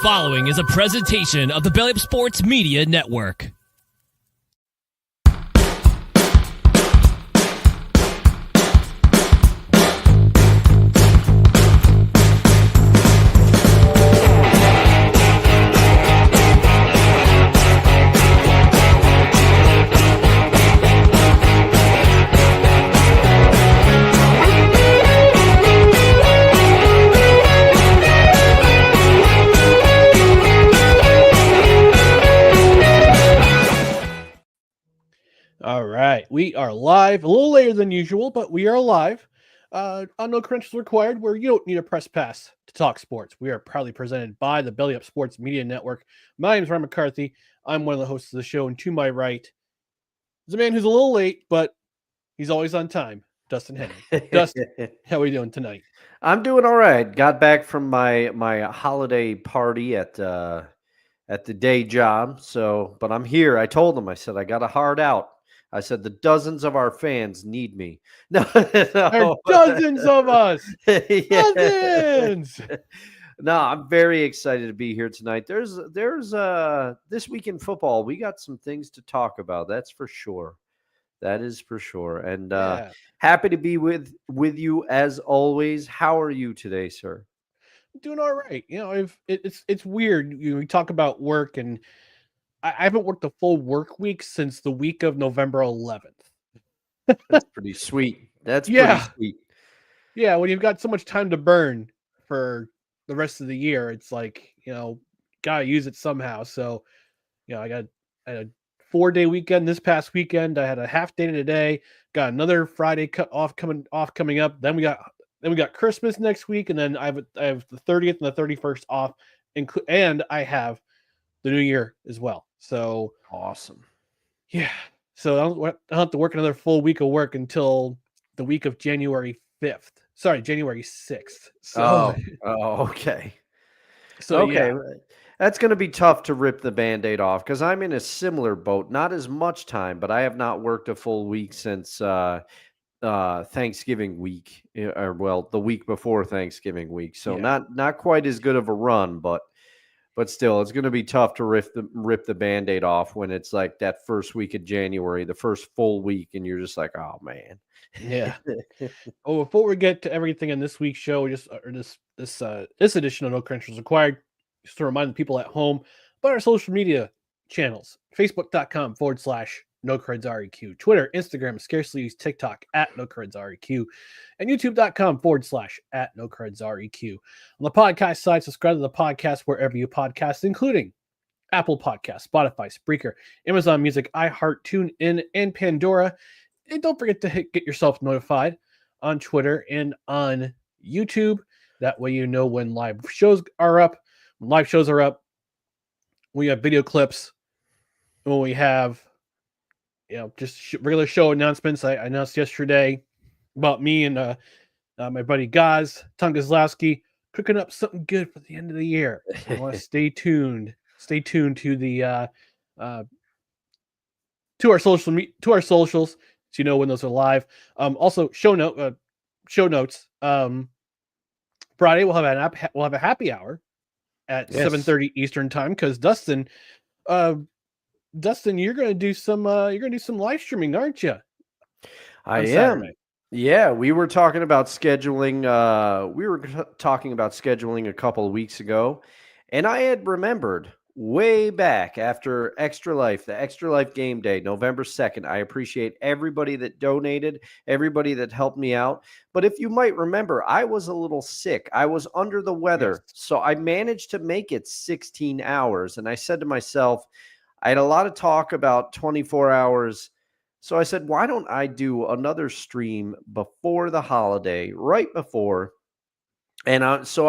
following is a presentation of the Belly Up Sports Media Network. All right, we are live, a little later than usual, but we are live. On No Credentials Required, where you don't need a press pass to talk sports. We are proudly presented by the Belly Up Sports Media Network. My name is Ryan McCarthy. I'm one of the hosts of the show, and to my right is a man who's a little late, but he's always on time, Dustin Henry. Dustin, how are you doing tonight? I'm doing all right. Got back from my holiday party at the day job. But I'm here. I told them. I said I got a hard out. I said the dozens of our fans need me. No, There are dozens of us. Dozens. No, I'm very excited to be here tonight. There's this week in football. We got some things to talk about. That's for sure. That is for sure. And happy to be with you as always. How are you today, sir? Doing all right. You know, it's weird. We talk about work, and I haven't worked a full work week since the week of November 11th. That's pretty sweet. That's Yeah. pretty sweet. Yeah, when you've got so much time to burn for the rest of the year, it's like, gotta use it somehow. So, I had a 4-day weekend this past weekend. I had a half day today. Got another Friday coming up. Then we got Christmas next week, and then I have the 30th and the 31st off, and I have the New Year as well. So awesome. Yeah. So I'll have to work another full week of work until the week of January 5th. Sorry, January 6th. So, okay. So okay. yeah. That's going to be tough to rip the Band-Aid off because I'm in a similar boat. Not as much time, but I have not worked a full week since Thanksgiving week, or the week before Thanksgiving week. So not quite as good of a run, but still, it's going to be tough to rip the Band-Aid off when it's like that first week of January, the first full week, and you're just like, oh man. Yeah. Oh, before we get to everything in this week's show, this edition of No Credentials Required, just to remind the people at home about our social media channels: Facebook.com/NoCredsREQ, Twitter, Instagram, scarcely use TikTok @NoCredsREQ, and YouTube.com/@NoCredsREQ. On the podcast side, subscribe to the podcast wherever you podcast, including Apple Podcasts, Spotify, Spreaker, Amazon Music, iHeart, TuneIn, and Pandora. And don't forget to get yourself notified on Twitter and on YouTube. That way you know when live shows are up. When live shows are up, we have video clips. When we have, just regular show announcements. I announced yesterday about me and my buddy Gaz Tungazlowski cooking up something good for the end of the year. So I want to stay tuned. Stay tuned to the to our socials. So you know when those are live. Also, show notes. Friday we'll have a happy hour at 7:30 Eastern time because Dustin, you're gonna do some live streaming, aren't you? I am. Saturday. Yeah, we were talking about scheduling. A couple of weeks ago, and I had remembered way back after Extra Life, the Extra Life game day, November 2nd. I appreciate everybody that donated, everybody that helped me out. But if you might remember, I was a little sick. I was under the weather. Yes. So I managed to make it 16 hours. And I said to myself, I had a lot of talk about 24 hours. So I said, why don't I do another stream before the holiday, right before? And so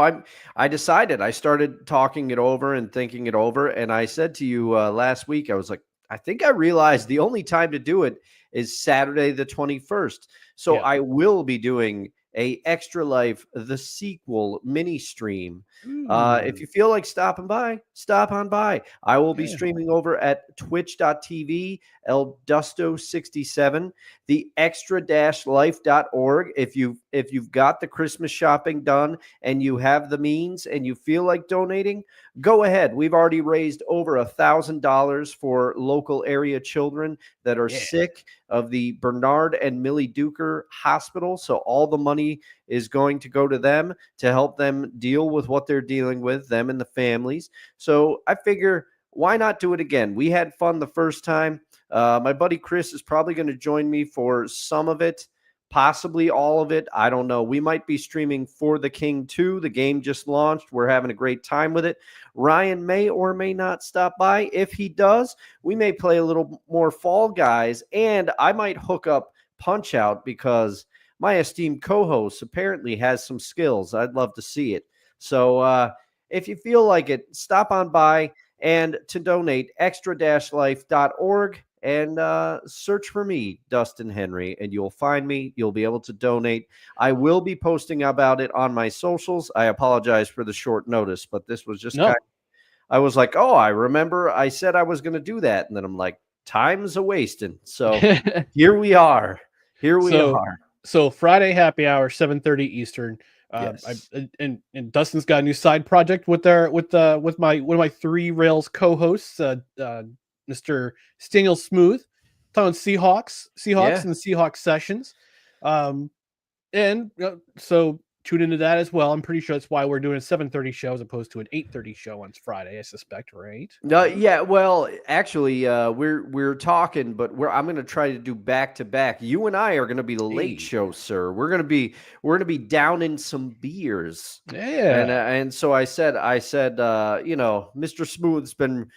I decided, I started talking it over and thinking it over. And I said to you last week, I was like, I think I realized the only time to do it is Saturday the 21st. So I will be doing a Extra Life the sequel mini stream. If you Ooh, feel like stopping by, stop on by. I will be yeah. streaming over at twitch.tv eldusto67, the extra-life.org. If you've got the Christmas shopping done and you have the means and you feel like donating, go ahead. We've already raised over $1,000 for local area children that are Yeah. sick of the Bernard and Millie Duker Hospital. So all the money is going to go to them to help them deal with what they're dealing with, them and the families. So I figure, why not do it again? We had fun the first time. My buddy Chris is probably going to join me for some of it, possibly all of it. I don't know. We might be streaming For the King 2. The game just launched. We're having a great time with it. Ryan may or may not stop by. If he does, we may play a little more Fall Guys, and I might hook up Punch Out because my esteemed co-host apparently has some skills. I'd love to see it. So if you feel like it, stop on by, and to donate, extra-life.org, and search for me, Dustin Henry, and you'll find me. You'll be able to donate. I will be posting about it on my socials. I apologize for the short notice, but this was just No. I was like, oh, I remember I said I was going to do that. And then I'm like, time's a wasting. So here we are. Here we So are. so Friday happy hour, 7:30 Eastern. Yes. And Dustin's got a new side project with my one of my three rails co-hosts, Mr. Staniel Smooth, talking Seahawks Yeah. and the Seahawks sessions. And so tune into that as well. I'm pretty sure that's why we're doing a 7:30 show as opposed to an 8:30 show on Friday, I suspect, right? No, yeah. Well, actually, we're talking, but I'm going to try to do back to back. You and I are going to be the late Hey. show, sir. We're going to be down in some beers, Yeah. and so I said, Mr. Smooth's been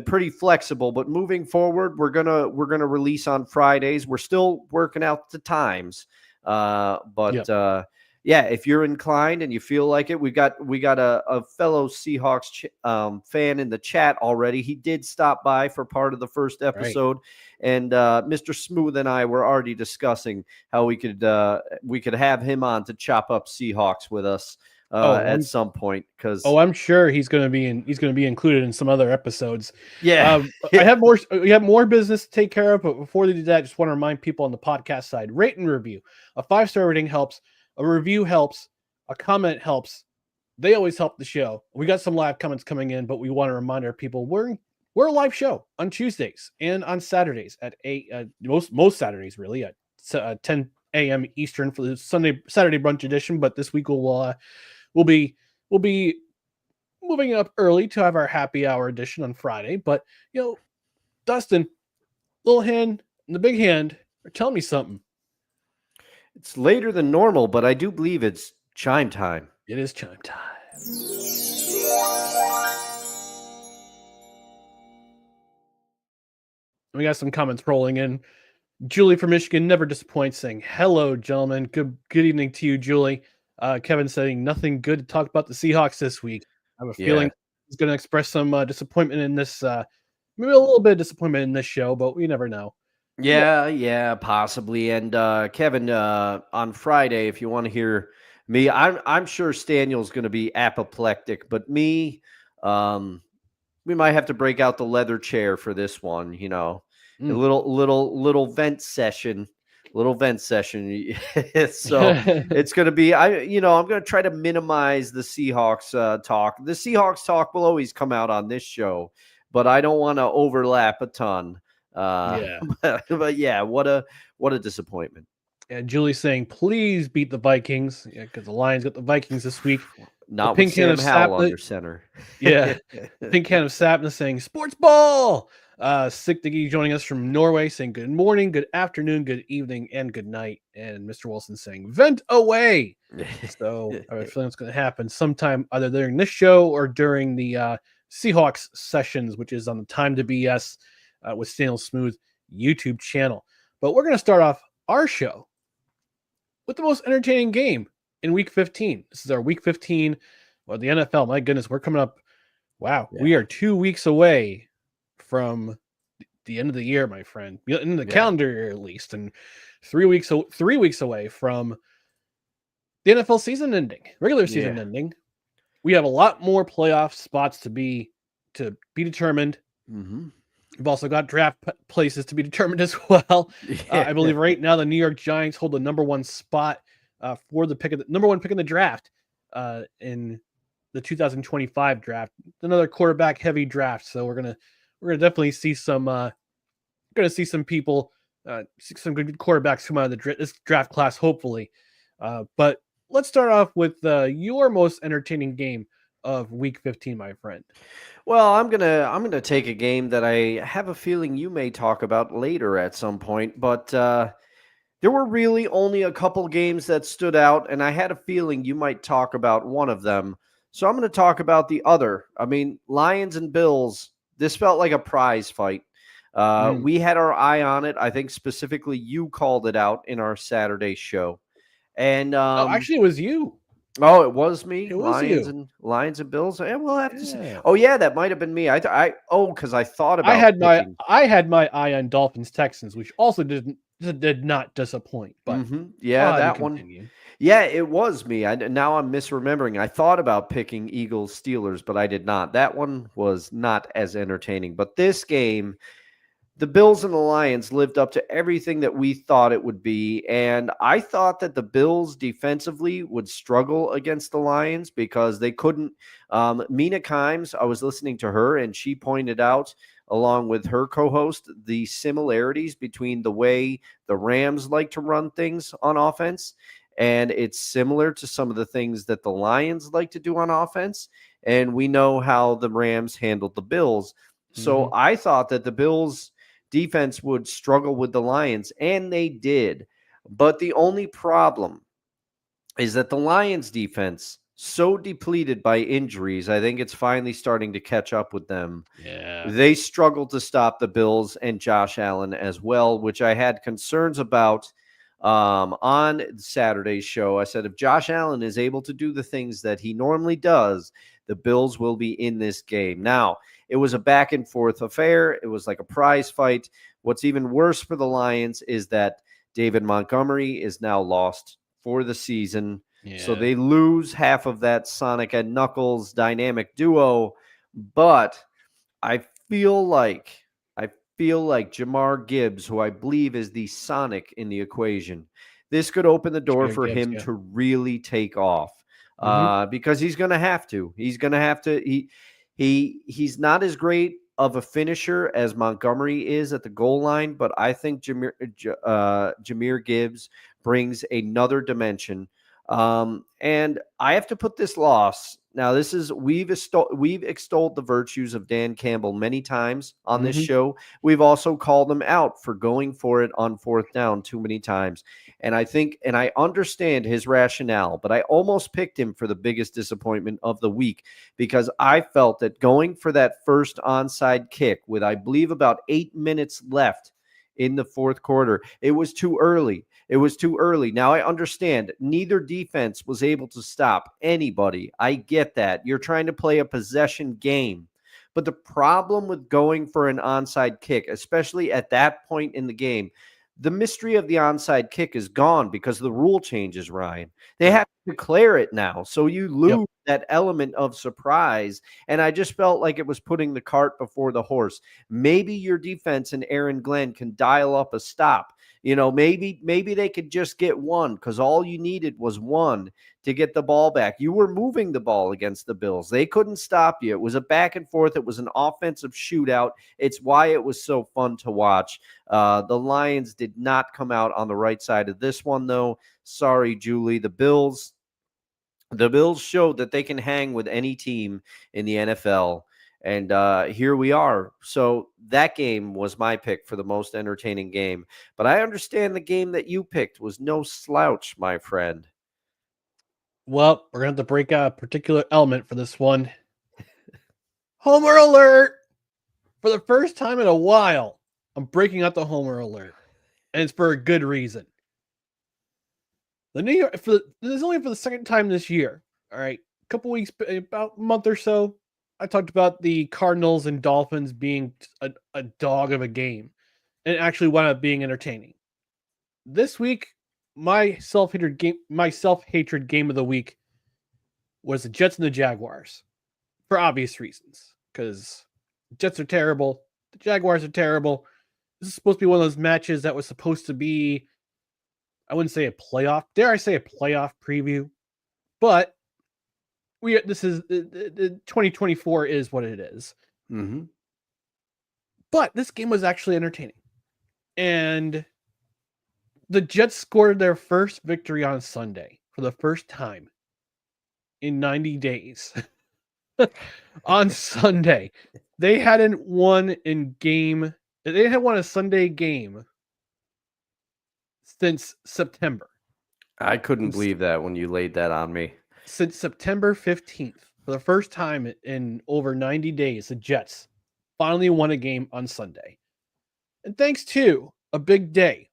pretty flexible, but moving forward, we're gonna release on Fridays. We're still working out the times, but. Yep. Yeah, if you're inclined and you feel like it, we got a fellow Seahawks fan in the chat already. He did stop by for part of the first Right. episode, and Mr. Smooth and I were already discussing how we could have him on to chop up Seahawks with us at some point. Because I'm sure he's going to be included in some other episodes. yeah, We have more business to take care of, but before they do that, I just want to remind people on the podcast side, rate and review. A 5-star rating helps, a review helps, a comment helps. They always help the show. We got some live comments coming in, but we want to remind our people we're a live show on Tuesdays and on Saturdays at 8 most Saturdays really at 10 a.m. Eastern for the Saturday brunch edition, but this week we'll be moving up early to have our happy hour edition on Friday. But Dustin, little hand and the big hand are telling me something. it's later than normal, but I do believe it's chime time. It is chime time. We got some comments rolling in. Julie from Michigan never disappoints, saying, "Hello, gentlemen. Good evening to you, Julie." Kevin saying, "Nothing good to talk about the Seahawks this week." I have a feeling he's going to express some disappointment in this, maybe a little bit of disappointment in this show, but we never know. Yeah, possibly. And Kevin, on Friday, if you want to hear me, I'm sure Staniel's going to be apoplectic, but me, we might have to break out the leather chair for this one. A little vent session. So it's going to be, I'm going to try to minimize the Seahawks talk. The Seahawks talk will always come out on this show, but I don't want to overlap a ton. Yeah. But yeah, what a disappointment. And Julie's saying, "Please beat the Vikings." Yeah, because the Lions got the Vikings this week. Not pink with can Sam of Howell sap- under center. Yeah. Pink can of Sapness saying, "Sports ball." Sick Diggy joining us from Norway saying, "Good morning, good afternoon, good evening, and good night." And Mr. Wilson saying, "Vent away." So I have a feeling it's going to happen sometime either during this show or during the Seahawks sessions, which is on the Time to BS with Staniel Smooth YouTube channel. But we're going to start off our show with the most entertaining game in Week 15. This is our Week 15. Well, the NFL, my goodness, we're coming up. Wow, Yeah. we are 2 weeks away from the end of the year, my friend. In the calendar year, at least, and 3 weeks away from the NFL season ending, regular season Yeah. ending. We have a lot more playoff spots to be determined. Mm-hmm. We've also got draft places to be determined as well. Yeah. I believe right now the New York Giants hold the number one spot for the number one pick in the draft in the 2025 draft. Another quarterback heavy draft, so we're gonna definitely see some people, some good quarterbacks come out of this draft class, hopefully. But let's start off with your most entertaining game of Week 15, my friend. Well, I'm gonna take a game that I have a feeling you may talk about later at some point, but there were really only a couple games that stood out, and I had a feeling you might talk about one of them. So I'm going to talk about the other. I mean, Lions and Bills. This felt like a prize fight. We had our eye on it. I think specifically you called it out in our Saturday show, and Oh, actually, it was you. oh, it was me. It was you. Lions and Bills. Yeah, we'll have to see. Yeah. Oh yeah, that might have been me. Because I thought about I had picking. my eye on Dolphins Texans, which also did not disappoint. But Yeah, that continue. one. Yeah, it was me. Now I'm misremembering. I thought about picking Eagles Steelers, but I did not. That one was not as entertaining. But this game, the Bills and the Lions lived up to everything that we thought it would be. And I thought that the Bills defensively would struggle against the Lions because they couldn't. Mina Kimes, I was listening to her, and she pointed out, along with her co host, the similarities between the way the Rams like to run things on offense. And it's similar to some of the things that the Lions like to do on offense. And we know how the Rams handled the Bills. So I thought that the Bills defense would struggle with the Lions, and they did. But the only problem is that the Lions defense, so depleted by injuries, I think it's finally starting to catch up with them. Yeah. They struggled to stop the Bills and Josh Allen as well, which I had concerns about on Saturday's show. I said, if Josh Allen is able to do the things that he normally does, the Bills will be in this game. Now, it was a back and forth affair. It was like a prize fight. What's even worse for the Lions is that David Montgomery is now lost for the season. Yeah. So they lose half of that Sonic and Knuckles dynamic duo. But I feel like Jamar Gibbs, who I believe is the Sonic in the equation, this could open the door for Gibbs, him yeah. to really take off because he's going to have to. He's going to have to. He's not as great of a finisher as Montgomery is at the goal line, but I think Jahmyr Gibbs brings another dimension. And I have to put this loss. Now, this is we've extolled the virtues of Dan Campbell many times on this show. We've also called him out for going for it on fourth down too many times. And I understand his rationale, but I almost picked him for the biggest disappointment of the week because I felt that going for that first onside kick with, I believe, about 8 minutes left in the fourth quarter, it was too early. It was too early. Now, I understand neither defense was able to stop anybody. I get that. You're trying to play a possession game. But the problem with going for an onside kick, especially at that point in the game, the mystery of the onside kick is gone because the rule changes, Ryan. They have to declare it now. So you lose that element of surprise. And I just felt like it was putting the cart before the horse. Maybe your defense and Aaron Glenn can dial up a stop. You know, maybe they could just get one because all you needed was one to get the ball back. You were moving the ball against the Bills. They couldn't stop you. It was a back and forth. It was an offensive shootout. It's why it was so fun to watch. The Lions did not come out on the right side of this one, though. Sorry, Julie. The Bills showed that they can hang with any team in the NFL. And here we are. So that game was my pick for the most entertaining game. But I understand the game that you picked was no slouch, my friend. Well, we're going to have to break out a particular element for this one. Homer alert! For the first time in a while, I'm breaking out the Homer alert. And it's for a good reason. The New York, this is only for the second time this year. All right. A couple weeks, about a month or so, I talked about the Cardinals and Dolphins being a dog of a game and actually wound up being entertaining. This week, my self-hatred game of the week was the Jets and the Jaguars for obvious reasons. Because Jets are terrible, the Jaguars are terrible. This is supposed to be one of those matches that was supposed to be, I wouldn't say a playoff. Dare I say a playoff preview? But this is the 2024 is what it is. Mm-hmm. But this game was actually entertaining. And the Jets scored their first victory on Sunday for the first time in 90 days. On Sunday. They hadn't won a Sunday game since September. I couldn't believe that when you laid that on me. Since September 15th, for the first time in over 90 days, the Jets finally won a game on Sunday. And thanks to a big day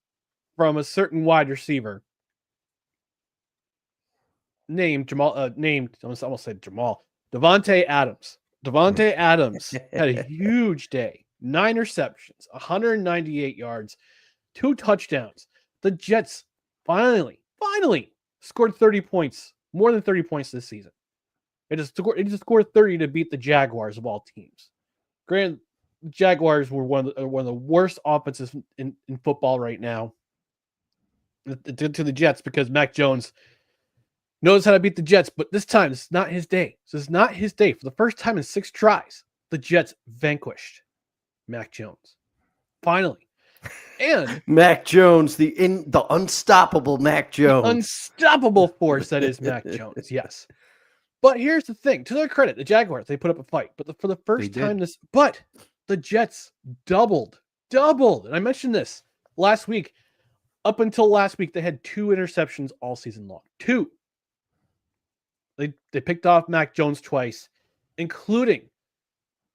from a certain wide receiver named Devontae Adams. Devontae Adams had a huge day. 9 receptions, 198 yards, 2 touchdowns. The Jets finally scored 30 points, more than 30 points this season. It just scored 30 to beat the Jaguars of all teams. Granted, the Jaguars were one of the worst offenses in football right now. To the Jets, because Mac Jones knows how to beat the Jets, but this time it's not his day. This is not his day. For the first time in 6 tries, the Jets vanquished Mac Jones. Finally. And Mac Jones, the unstoppable Mac Jones. Unstoppable force that is Mac Jones, yes. But here's the thing. To their credit, the Jaguars, they put up a fight. But for the first time the Jets doubled. And I mentioned this last week. Up until last week, they had 2 interceptions all season long. 2. They picked off Mac Jones twice, including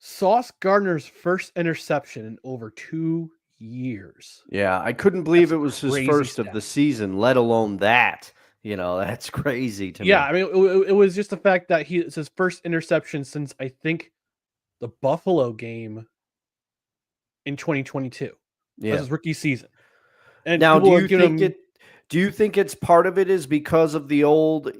Sauce Gardner's first interception in over 2 years. Yeah, I couldn't believe it was his first of the season, let alone that. That's crazy to me. Yeah, I mean, it was just the fact that it's his first interception since, I think, the Buffalo game in 2022. Yeah. That's his rookie season. And now, do you think it's part of it is because of the old,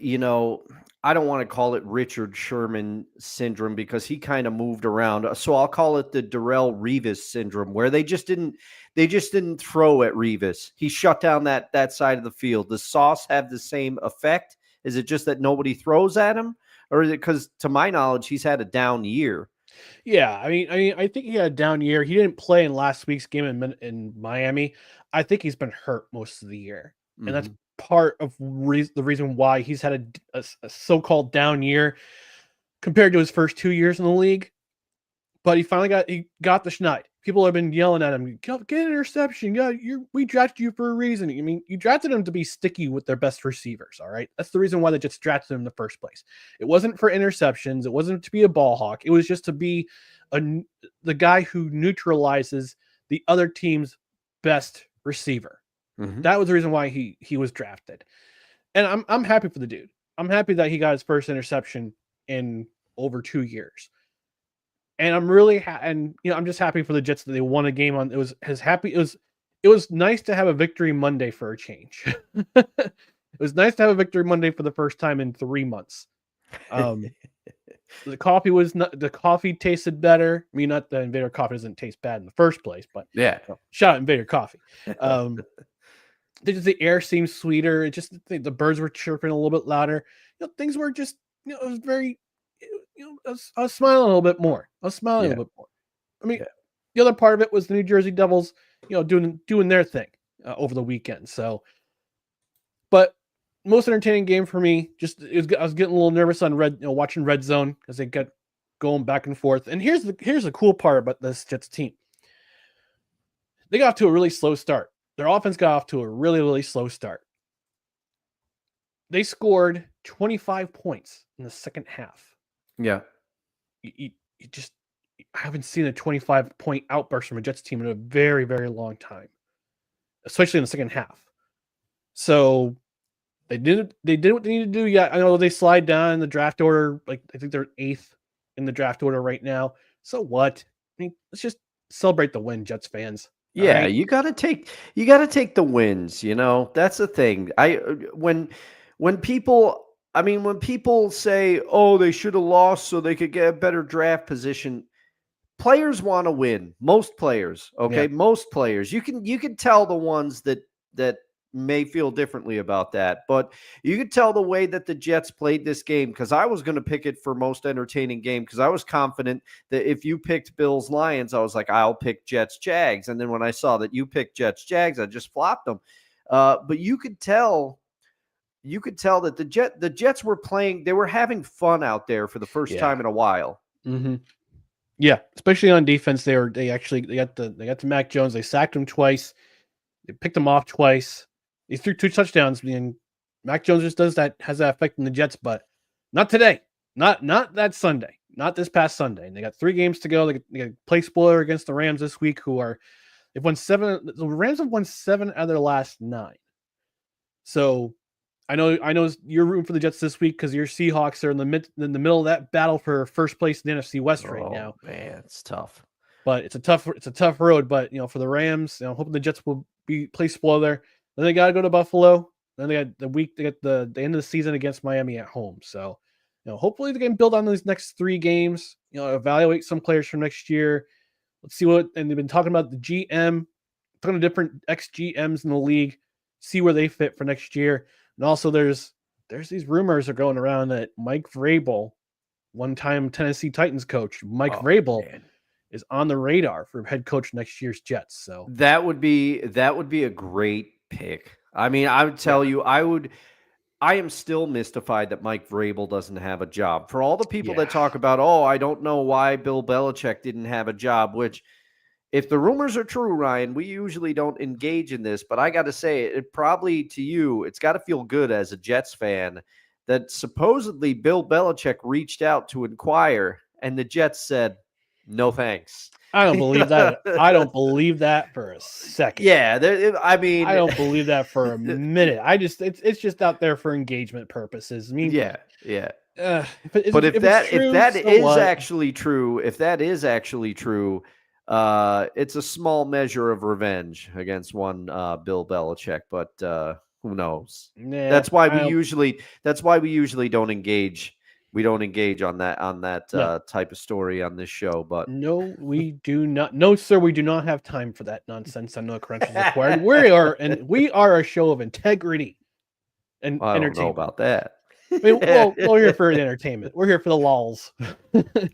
I don't want to call it Richard Sherman syndrome because he kind of moved around. So I'll call it the Darrelle Revis syndrome, where they just didn't throw at Revis. He shut down that side of the field. Does Sauce have the same effect? Is it just that nobody throws at him? Or is it because, to my knowledge, he's had a down year? Yeah, I mean, I think he had a down year. He didn't play in last week's game in Miami. I think he's been hurt most of the year, and that's part of the reason why he's had a so-called down year compared to his first 2 years in the league. But he got the schneid. People have been yelling at him, get an interception. Yeah, we drafted you for a reason. I mean, you drafted him to be sticky with their best receivers, all right? That's the reason why they just drafted him in the first place. It wasn't for interceptions. It wasn't to be a ball hawk. It was just to be the guy who neutralizes the other team's best receiver. Mm-hmm. That was the reason why he was drafted. And I'm happy for the dude. I'm happy that he got his first interception in over 2 years. And I'm really I'm just happy for the Jets that they won a game on. It was nice to have a victory Monday for a change. It was nice to have a victory Monday for the first time in 3 months. The coffee tasted better. I mean, not that Invader coffee doesn't taste bad in the first place, but yeah, shout out Invader coffee. The air seemed sweeter. It just the birds were chirping a little bit louder. Things were just it was very. I was smiling a little bit more. A little bit more. I mean, the other part of it was the New Jersey Devils, doing their thing over the weekend. So, but most entertaining game for me. I was getting a little nervous on watching Red Zone as they get going back and forth. And here's the cool part about this Jets team. They got off to a really slow start. Their offense got off to a really, really slow start. They scored 25 points in the second half. Yeah. I haven't seen a 25-point outburst from a Jets team in a very, very long time, especially in the second half. So they did what they needed to do. Yeah, I know they slide down in the draft order. Like, I think they're 8th in the draft order right now. So what? I mean, let's just celebrate the win, Jets fans. Yeah, right? you gotta take the wins, That's the thing. When people when people say, "Oh, they should have lost so they could get a better draft position," players want to win. Most players, Yeah. okay? Most players. You can tell the ones that may feel differently about that, but you could tell the way that the Jets played this game, because I was going to pick it for most entertaining game, because I was confident that if you picked Bills Lions, I was like, I'll pick Jets Jags, and then when I saw that you picked Jets Jags, I just flopped them. But you could tell that the Jets were playing. They were having fun out there for the first Yeah. time in a while. Mm-hmm. Yeah, especially on defense, they got the Mac Jones. They sacked him twice. They picked him off twice. He threw 2 touchdowns. And Mac Jones just has that effect in the Jets, but not today. Not that Sunday. Not this past Sunday. And they got 3 games to go. They got play spoiler against the Rams this week, they've won 7. The Rams have won 7 out of their last 9. So I know you're rooting for the Jets this week because your Seahawks are in the middle of that battle for first place in the NFC West right now. Oh man, it's tough. But it's a tough road. But for the Rams, hoping the Jets will play spoiler there. Then they got to go to Buffalo. Then they got the end of the season against Miami at home. So hopefully they can build on those next 3 games. Evaluate some players from next year. Let's see and they've been talking about the GM, talking to different ex GMs in the league, see where they fit for next year. And also there's these rumors are going around that Mike Vrabel, one-time Tennessee Titans coach, Vrabel, man, is on the radar for head coach next year's Jets. So that would be a great pick. I mean, I would tell you, I am still mystified that Mike Vrabel doesn't have a job. For all the people that talk about, oh, I don't know why Bill Belichick didn't have a job, which, if the rumors are true, Ryan, we usually don't engage in this, but I got to say, it probably, to you, it's got to feel good as a Jets fan that supposedly Bill Belichick reached out to inquire, and the Jets said, no thanks. I don't believe that. I don't believe that for a second. Yeah, I mean, I don't believe that for a minute. It's just out there for engagement purposes. I mean, yeah. But If that is actually true, it's a small measure of revenge against one Bill Belichick, but who knows? Nah, That's why we usually don't engage. We don't engage on that type of story on this show. But no, we do not. No, sir, we do not have time for that nonsense. I know credentials required. We are a show of integrity and I don't know entertainment. about that. I mean, we're here for the entertainment. We're here for the lulls.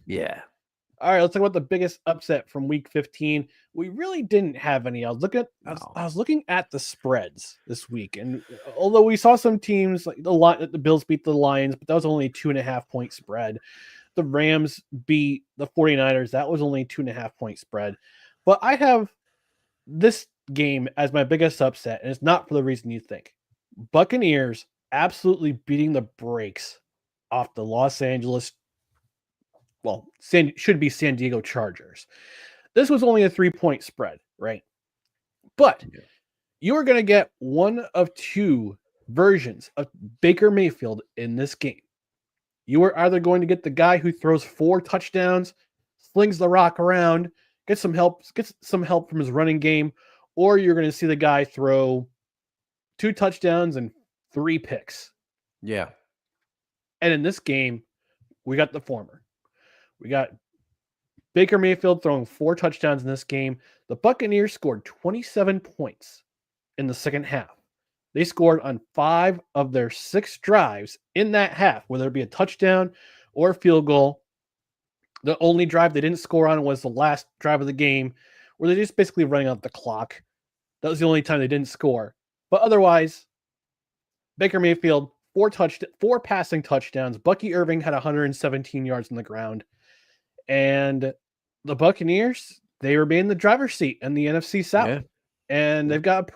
Yeah. All right, let's talk about the biggest upset from Week 15. We really didn't have any. I was looking at the spreads this week, and although we saw some teams like the Bills beat the Lions, but that was only a 2.5-point spread. The Rams beat the 49ers. That was only a 2.5-point spread. But I have this game as my biggest upset, and it's not for the reason you think. Buccaneers absolutely beating the brakes off the should be San Diego Chargers. This was only a 3-point spread, right? But you are going to get one of 2 versions of Baker Mayfield in this game. You are either going to get the guy who throws 4 touchdowns, slings the rock around, gets some help from his running game, or you're going to see the guy throw 2 touchdowns and 3 picks. Yeah. And in this game, we got the former. We got Baker Mayfield throwing 4 touchdowns in this game. The Buccaneers scored 27 points in the second half. They scored on 5 of their 6 drives in that half, whether it be a touchdown or a field goal. The only drive they didn't score on was the last drive of the game, where they're just basically running out the clock. That was the only time they didn't score. But otherwise, Baker Mayfield, 4 passing touchdowns. Bucky Irving had 117 yards on the ground. And the Buccaneers, they remain in the driver's seat in the NFC South. Yeah. And they've got a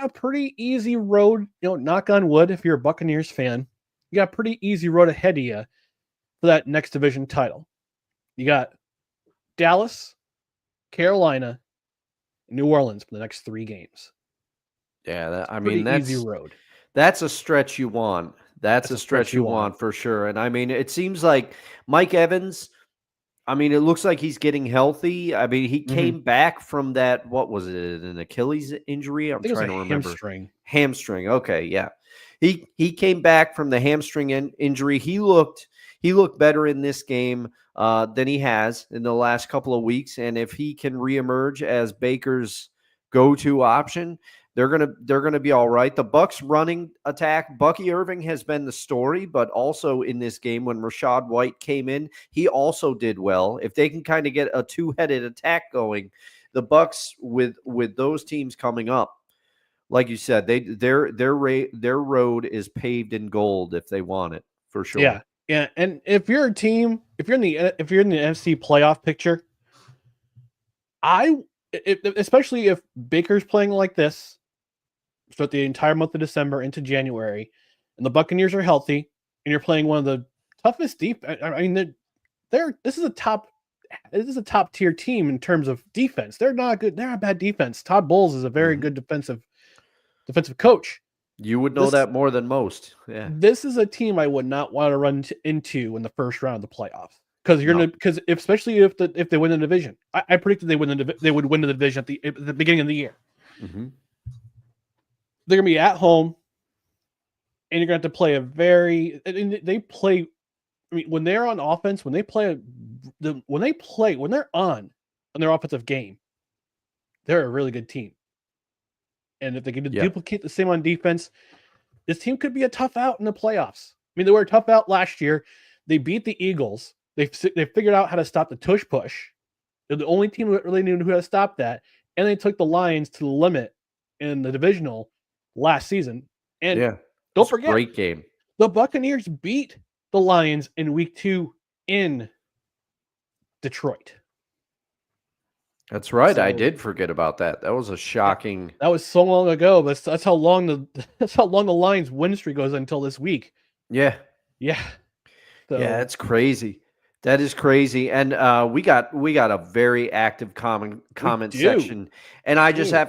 pretty easy road, knock on wood if you're a Buccaneers fan. You got a pretty easy road ahead of you for that next division title. You got Dallas, Carolina, New Orleans for the next 3 games. Yeah, that's easy road. That's a stretch you want. That's a stretch you want for sure. And I mean, it seems like Mike Evans, I mean, it looks like he's getting healthy. I mean, he Mhm. came back from that, what was it, an Achilles injury? I I'm think it was trying a to remember. hamstring. Hamstring. Okay, yeah. He came back from the hamstring injury. He looked better in this game than he has in the last couple of weeks. And if he can reemerge as Baker's go-to option, they're gonna be all right. The Bucks running attack, Bucky Irving has been the story, but also in this game when Rashad White came in, he also did well. If they can kind of get a two-headed attack going, the Bucks with those teams coming up, like you said, their road is paved in gold if they want it, for Yeah. sure. Yeah. And if you're a team, if you're in the NFC playoff picture, I especially if Baker's playing like this throughout the entire month of December into January, and the Buccaneers are healthy, and you're playing one of the toughest deep. I mean, this is a top tier team in terms of defense. They're not good. They're not bad defense. Todd Bowles is a very Mhm. good defensive coach. You would know This that more than most. Yeah. this is a team I would not want to run into in the first round of the playoffs because No. especially if they win the division. I predicted they would win the division at the beginning of the year. Mhm. They're gonna be at home, and you're gonna have to play a very. And they play. I mean, when they're on offense, when they're on their offensive game, they're a really good team. And if they can Yeah. duplicate the same on defense, this team could be a tough out in the playoffs. I mean, they were a tough out last year. They beat the Eagles. They figured out how to stop the tush push. They're the only team that really knew how to stop that. And they took the Lions to the limit in the divisional last season. And Yeah. don't It's a forget, great game. the Buccaneers beat the Lions in week 2 in Detroit. That's right. I So did forget about that. That was a shocking. that was so long ago, but that's how long the Lions win streak goes until this week. Yeah. Yeah. Yeah, So it's crazy. That is crazy. And we got a very active we comment do. section. And Do.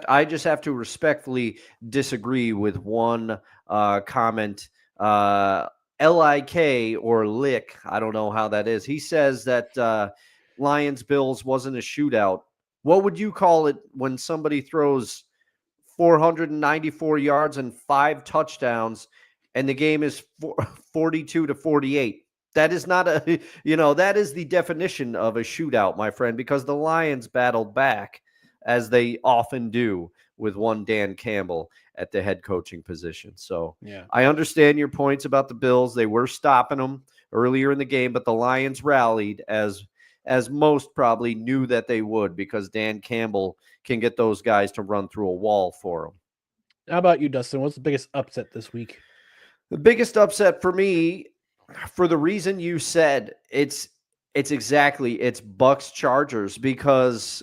I just have to respectfully disagree with one comment. LIK or Lick, I don't know how that is. He says that Lions Bills wasn't a shootout. What would you call it when somebody throws 494 yards and 5 touchdowns and the game is 42-48? That is not a, that is the definition of a shootout, my friend, because the Lions battled back as they often do with one Dan Campbell at the head coaching position. So Yeah. I understand your points about the Bills. They were stopping them earlier in the game, but the Lions rallied as most probably knew that they would, because Dan Campbell can get those guys to run through a wall for them. How about you, Dustin? What's the biggest upset this week? The biggest upset for me, for the reason you said, it's Bucks Chargers, because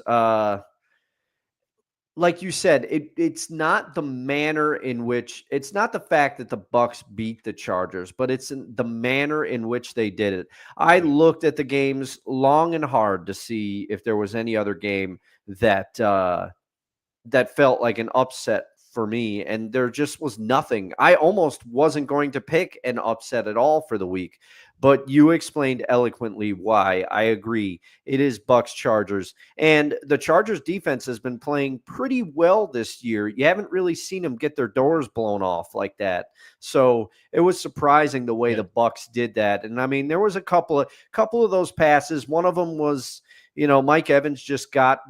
like you said, it's not the manner in which, it's not the fact that the Bucks beat the Chargers, but it's the manner in which they did it. I looked at the games long and hard to see if there was any other game that that felt like an upset for me, and there just was nothing. I almost wasn't going to pick an upset at all for the week, but you explained eloquently why. I agree. It is Bucks Chargers, and the Chargers defense has been playing pretty well this year. You haven't really seen them get their doors blown off like that. So it was surprising the way Yeah. the Bucks did that. And I mean, there was a couple of those passes. One of them was, Mike Evans just got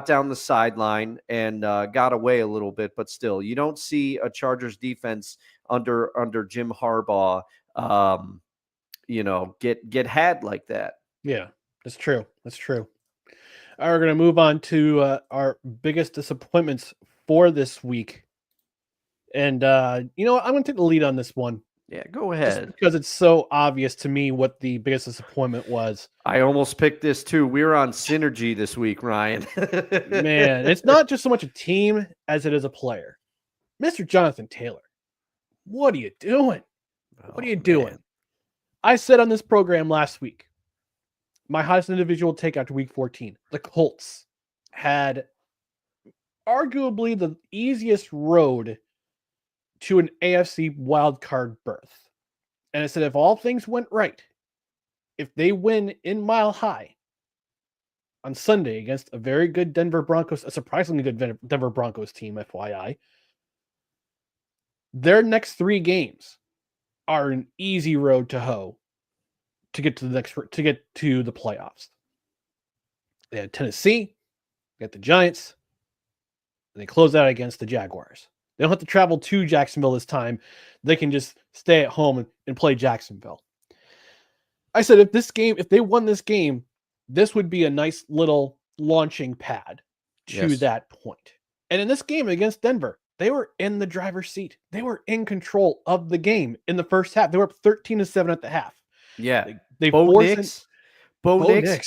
down the sideline and got away a little bit, but still, you don't see a Chargers defense under Jim Harbaugh, get had like that. Yeah, that's true. That's true. All right, we're going to move on to our biggest disappointments for this week. And, I'm going to take the lead on this one. Yeah, go Just ahead. because it's so obvious to me what the biggest disappointment was. I almost picked this too. We were on synergy this week, Ryan. Man, it's not just so much a team as it is a player. Mr. Jonathan Taylor, what are you doing? What are you doing? Man. I said on this program last week, my hottest individual take after week 14, the Colts had arguably the easiest road to an AFC wildcard berth. And I said, if all things went right, if they win in Mile High on Sunday against a very good Denver Broncos, a surprisingly good Denver Broncos team, FYI, their next 3 games are an easy road to hoe to get to the playoffs. They had Tennessee, they got the Giants, and they close out against the Jaguars. They don't have to travel to Jacksonville this time. They can just stay at home and play Jacksonville. I said if they won this game, this would be a nice little launching pad to that point. And in this game against Denver, they were in the driver's seat. They were in control of the game in the first half. They were up 13-7 at the half. Yeah. Bo Nix,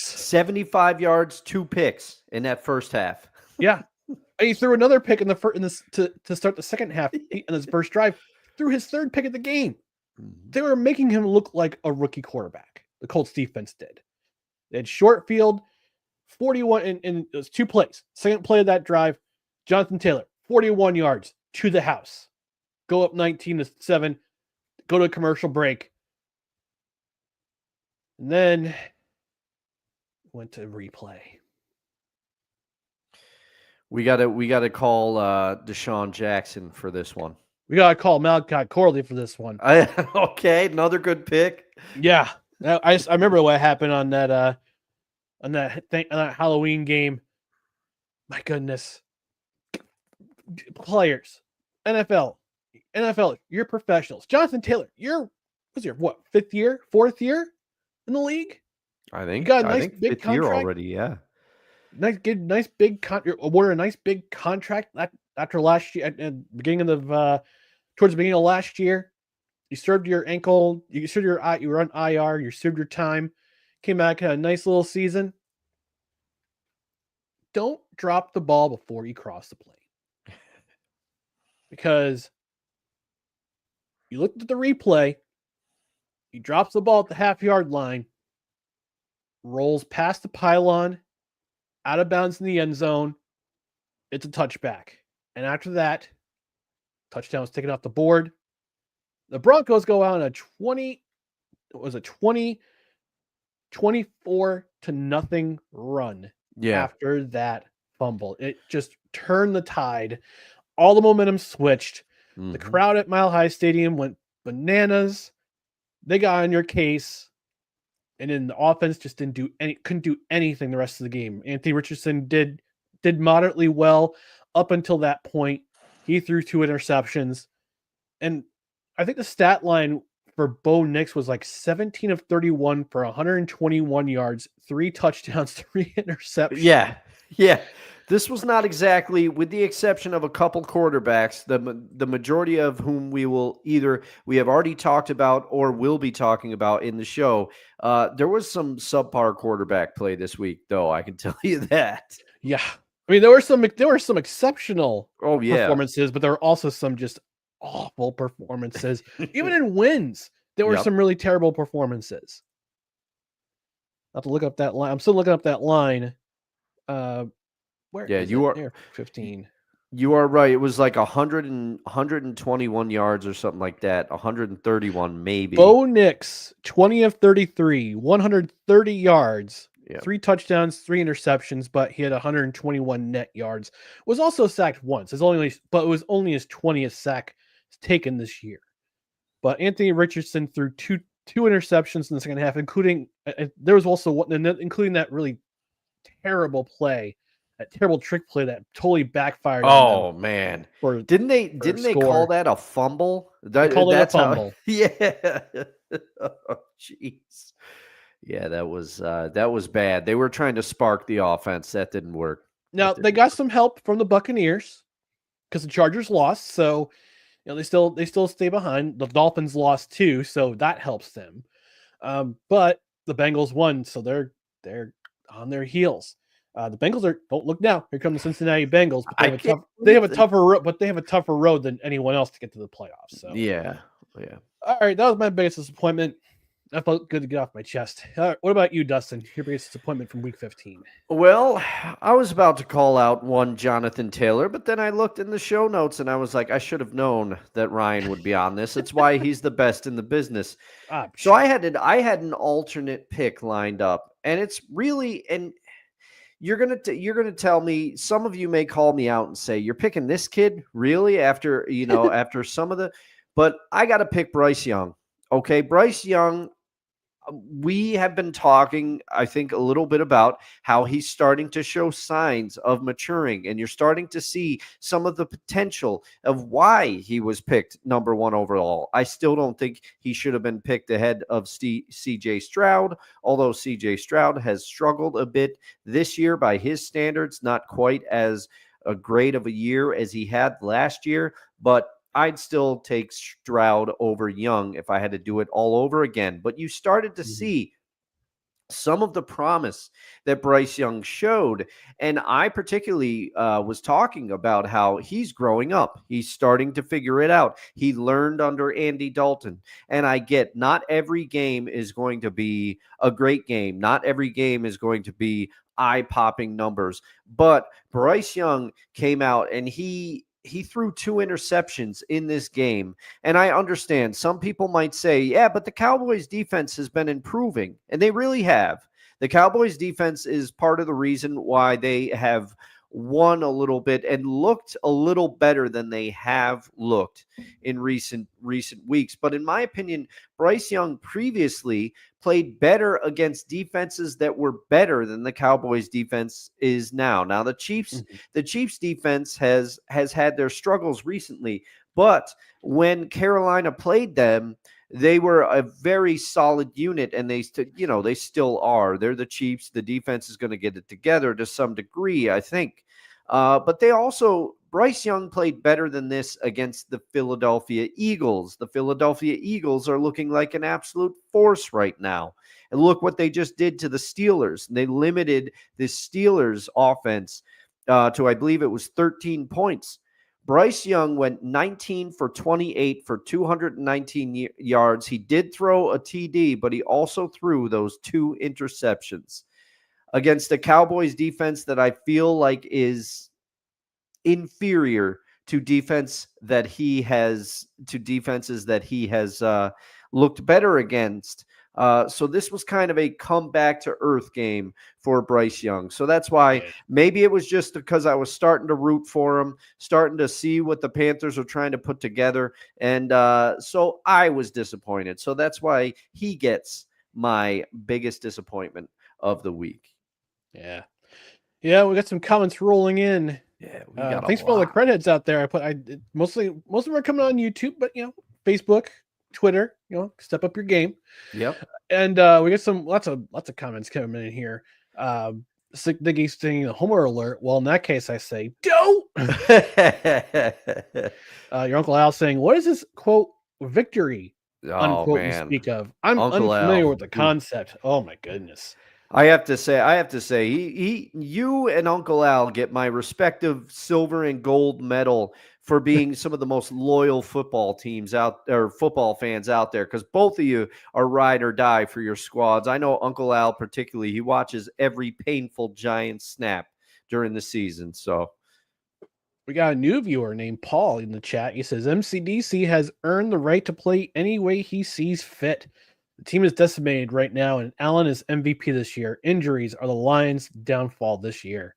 75 yards, 2 picks in that first half. Yeah. And he threw another pick to start the second half in his first drive. Threw his 3rd pick of the game. They were making him look like a rookie quarterback. The Colts defense did. They had short field, 41, and it was 2 plays. Second play of that drive, Jonathan Taylor, 41 yards to the house. Go up 19-7, go to a commercial break. And then went to replay. We gotta call Deshaun Jackson for this one. We gotta call Malachi Corley for this one. Okay, another good pick. Yeah, I remember what happened on that Halloween game. My goodness, players, NFL, you're professionals. Jonathan Taylor, what's your 5th year, 4th year in the league? I think you got a nice big 5th contract year already. Yeah, nice big contract. Awarded a nice big contract after last year, at the beginning of towards the beginning of last year. You served your ankle. You were on IR. You served your time. Came back, had a nice little season. Don't drop the ball before you cross the plate, because you looked at the replay. He drops the ball at the half-yard line, rolls past the pylon, out of bounds in the end zone. It's a touchback. And after that, touchdown was taken off the board. The Broncos go out on a 24-0 run after that fumble. It just turned the tide. All the momentum switched. Mm-hmm. The crowd at Mile High Stadium went bananas. They got on your case. And then the offense just couldn't do anything the rest of the game. Anthony Richardson did moderately well up until that point. He threw 2 interceptions. And I think the stat line for Bo Nix was like 17 of 31 for 121 yards, 3 touchdowns, 3 interceptions. Yeah. This was not exactly, with the exception of a couple quarterbacks, the majority of whom we have already talked about or will be talking about in the show. There was some subpar quarterback play this week, though. I can tell you that. Yeah, I mean there were some exceptional performances, but there were also some just awful performances. Even in wins, there were some really terrible performances. I have to look up that line. I'm still looking up that line. You are 15. You are right. It was like 121 yards or something like that. 131 maybe. Bo Nix, 20 of 33, 130 yards, 3 touchdowns, 3 interceptions, but he had 121 net yards. Was also sacked once. It was only his 20th sack taken this year. But Anthony Richardson threw two interceptions in the second half, including there was also one, including that really terrible play. That terrible trick play that totally backfired. Oh man! Didn't they call that a fumble? They called it a fumble. Yeah. Oh, jeez. Yeah, that was bad. They were trying to spark the offense. That didn't work. Now they got some help from the Buccaneers because the Chargers lost, so they still stay behind. The Dolphins lost too, so that helps them. But the Bengals won, so they're on their heels. The Bengals don't look now. Here come the Cincinnati Bengals. But they have a tougher road than anyone else to get to the playoffs. So yeah. All right, that was my biggest disappointment. That felt good to get off my chest. What about you, Dustin? Your biggest disappointment from Week 15? Well, I was about to call out one Jonathan Taylor, but then I looked in the show notes and I was like, I should have known that Ryan would be on this. It's why he's the best in the business. So I had an alternate pick lined up, and it's really, and you're gonna tell me, some of you may call me out and say, you're picking this kid really after after some of the, but I got to pick Bryce Young. Okay, Bryce Young. We have been talking, I think, a little bit about how he's starting to show signs of maturing, and you're starting to see some of the potential of why he was picked number 1 overall. I still don't think he should have been picked ahead of CJ Stroud, although CJ Stroud has struggled a bit this year by his standards, not quite as a great of a year as he had last year, but I'd still take Stroud over Young if I had to do it all over again. But you started to see some of the promise that Bryce Young showed. And I particularly was talking about how he's growing up. He's starting to figure it out. He learned under Andy Dalton. And I get, not every game is going to be a great game. Not every game is going to be eye-popping numbers. But Bryce Young came out and he threw 2 interceptions in this game. And I understand some people might say, yeah, but the Cowboys defense has been improving. And they really have. The Cowboys defense is part of the reason why they have won a little bit and looked a little better than they have looked in recent weeks. But in my opinion, Bryce Young previously played better against defenses that were better than the Cowboys defense is now. Now the Chiefs defense has had their struggles recently, but when Carolina played them, they were a very solid unit, and they still are. They're the Chiefs. The defense is going to get it together to some degree, I think. But Bryce Young played better than this against the Philadelphia Eagles. The Philadelphia Eagles are looking like an absolute force right now. And look what they just did to the Steelers. They limited the Steelers offense to, I believe it was 13 points. Bryce Young went 19 for 28 for 219 yards. He did throw a TD, but he also threw those 2 interceptions against the Cowboys defense that I feel like is inferior to defenses that he has looked better against. So this was kind of a comeback to earth game for Bryce Young. So that's why maybe it was just because I was starting to root for him, starting to see what the Panthers are trying to put together. And so I was disappointed. So that's why he gets my biggest disappointment of the week. Yeah. Yeah, we got some comments rolling in. Yeah, we got thanks for all the credits out there. Most of them are coming on YouTube, but Facebook, Twitter, step up your game. Yep. And we got lots of comments coming in here. Sick Diggy saying Homer alert. Well, in that case, I say don't. Your Uncle Al saying, what is this quote victory unquote you speak of? I'm unfamiliar with the concept. Oh my goodness. I have to say, you and Uncle Al get my respective silver and gold medal for being some of the most loyal football fans out there, because both of you are ride or die for your squads. I know Uncle Al particularly, he watches every painful Giants snap during the season. So we got a new viewer named Paul in the chat. He says MCDC has earned the right to play any way he sees fit. The team is decimated right now, and Allen is MVP this year. Injuries are the Lions' downfall this year.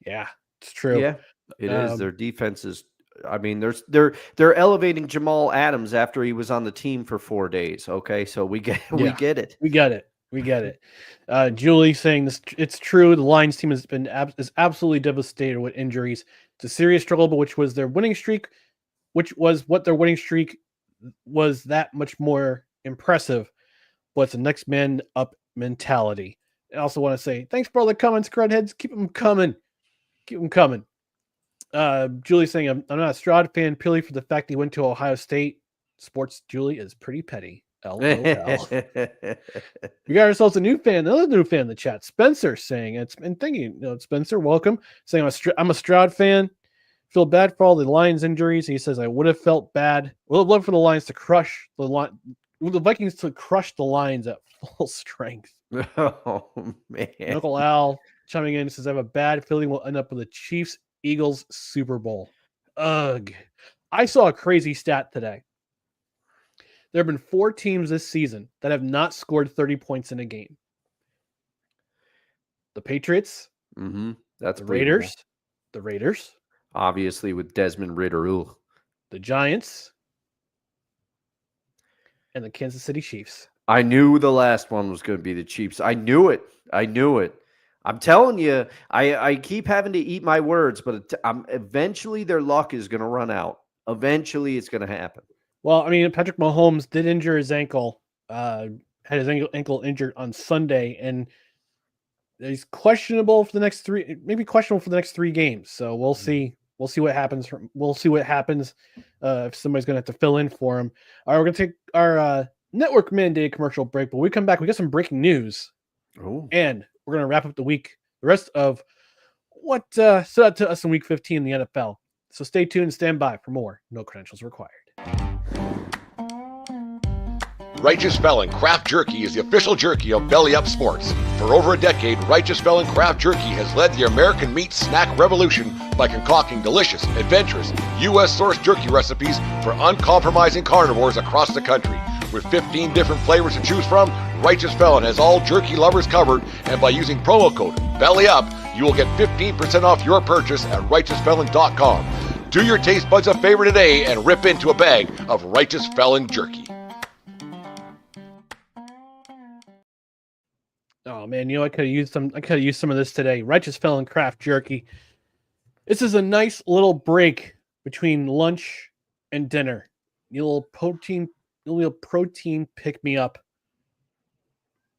Yeah, it's true. Yeah, it is. Their defense is. I mean, they're elevating Jamal Adams after he was on the team for 4 days. Okay, so we get it. We get it. Julie saying this. It's true. The Lions team is absolutely devastated with injuries. It's a serious struggle, but which was their winning streak, was that much more impressive, but it's a next man up mentality. I also want to say thanks for all the comments, crudheads. Keep them coming. Julie saying I'm not a Stroud fan purely for the fact he went to Ohio State. Sports Julie is pretty petty. LOL. We got ourselves another new fan in the chat. Spencer saying it's been thinking. Spencer, welcome. Saying I'm a Stroud fan. Feel bad for all the Lions injuries. He says I would have felt bad. Would have loved for the Lions to crush the the Vikings to crush the Lions at full strength. Oh man. Uncle Al chiming in says, I have a bad feeling we'll end up with a Chiefs-Eagles Super Bowl. Ugh. I saw a crazy stat today. There have been 4 teams this season that have not scored 30 points in a game. The Patriots, That's the believable. Raiders, Obviously with Desmond Ridder. Ooh. the Giants, and the Kansas City Chiefs. I knew the last one was going to be the Chiefs. I knew it. I'm telling you, I keep having to eat my words, but eventually their luck is going to run out. Eventually it's going to happen. Well, I mean, Patrick Mahomes did injure his ankle, had his ankle injured on Sunday, and he's questionable for the next 3, maybe questionable for the next 3 games. So we'll see. We'll see what happens. We'll see what happens if somebody's going to have to fill in for him. All right, we're going to take our network mandated commercial break, but when we come back, we got some breaking news. Oh. And we're going to wrap up the week, the rest of what stood out to us in week 15 in the NFL. So stay tuned and stand by for more No Credentials Required. Righteous Felon Craft Jerky is the official jerky of Belly Up Sports. For over a decade, Righteous Felon Craft Jerky has led the American meat snack revolution by concocting delicious, adventurous, U.S.-sourced jerky recipes for uncompromising carnivores across the country. With 15 different flavors to choose from, Righteous Felon has all jerky lovers covered, and by using promo code BELLYUP, you will get 15% off your purchase at righteousfelon.com. Do your taste buds a favor today and rip into a bag of Righteous Felon jerky. Oh man, I could have used some. I could have used some of this today. Righteous Felon Craft Jerky. This is a nice little break between lunch and dinner. You little protein pick me up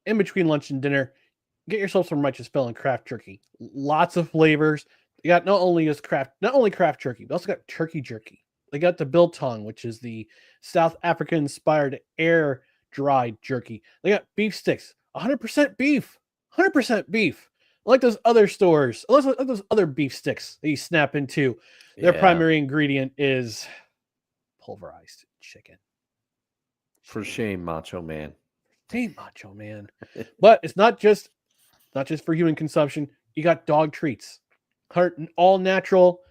in between lunch and dinner. Get yourself some Righteous Felon Craft Jerky. Lots of flavors. You got not only craft jerky, but also got turkey jerky. They got the biltong, which is the South African inspired air dried jerky. They got beef sticks. 100% beef, 100% beef. Like those other stores, like those other beef sticks that you snap into. Their primary ingredient is pulverized chicken. For shame, Macho Man. Shame, Macho Man. But it's not just for human consumption. You got dog treats, all natural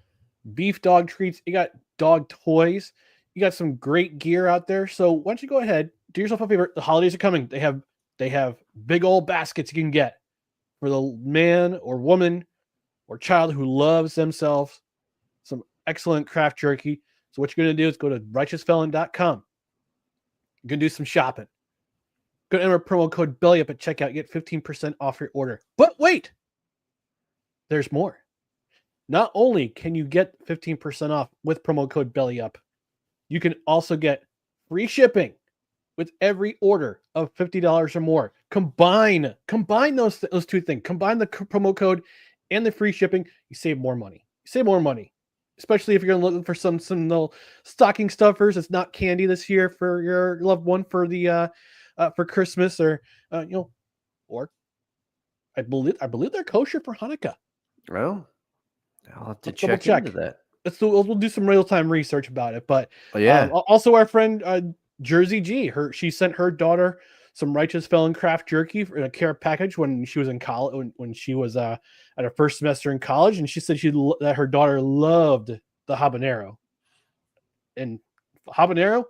beef dog treats. You got dog toys. You got some great gear out there. So why don't you go ahead, do yourself a favor. The holidays are coming. They have big old baskets you can get for the man or woman or child who loves themselves some excellent craft jerky. So what you're going to do is go to righteousfelon.com. You're going to do some shopping. Go to enter promo code BELLYUP at checkout. Get 15% off your order. But wait, there's more. Not only can you get 15% off with promo code BELLYUP, you can also get free shipping with every order of $50 or more. Combine those 2 things. Combine the promo code and the free shipping. You save more money. Especially if you're looking for some little stocking stuffers. It's not candy this year for your loved one for the for Christmas or or I believe they're kosher for Hanukkah. Well, I'll have to Let's check into that. We'll do some real time research about it. But yeah, also our friend Jersey G, she sent her daughter some Righteous Felon Craft Jerky in a care package when she was in college, when she was at her first semester in college, and she said that her daughter loved the habanero. And habanero,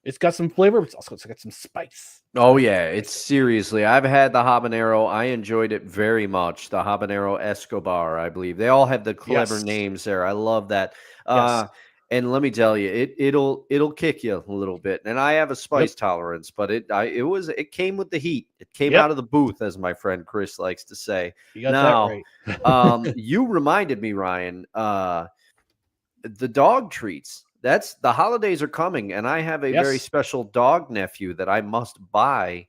it's got some flavor, but it's also got some spice. Oh yeah, it's seriously. I've had the habanero. I enjoyed it very much. The habanero Escobar, I believe. They all have the clever names there. I love that. Yes. And let me tell you, it'll kick you a little bit. And I have a spice tolerance, but it came with the heat. It came out of the booth, as my friend Chris likes to say. You got that right. You reminded me, Ryan. The dog treats. The holidays are coming, and I have a very special dog nephew that I must buy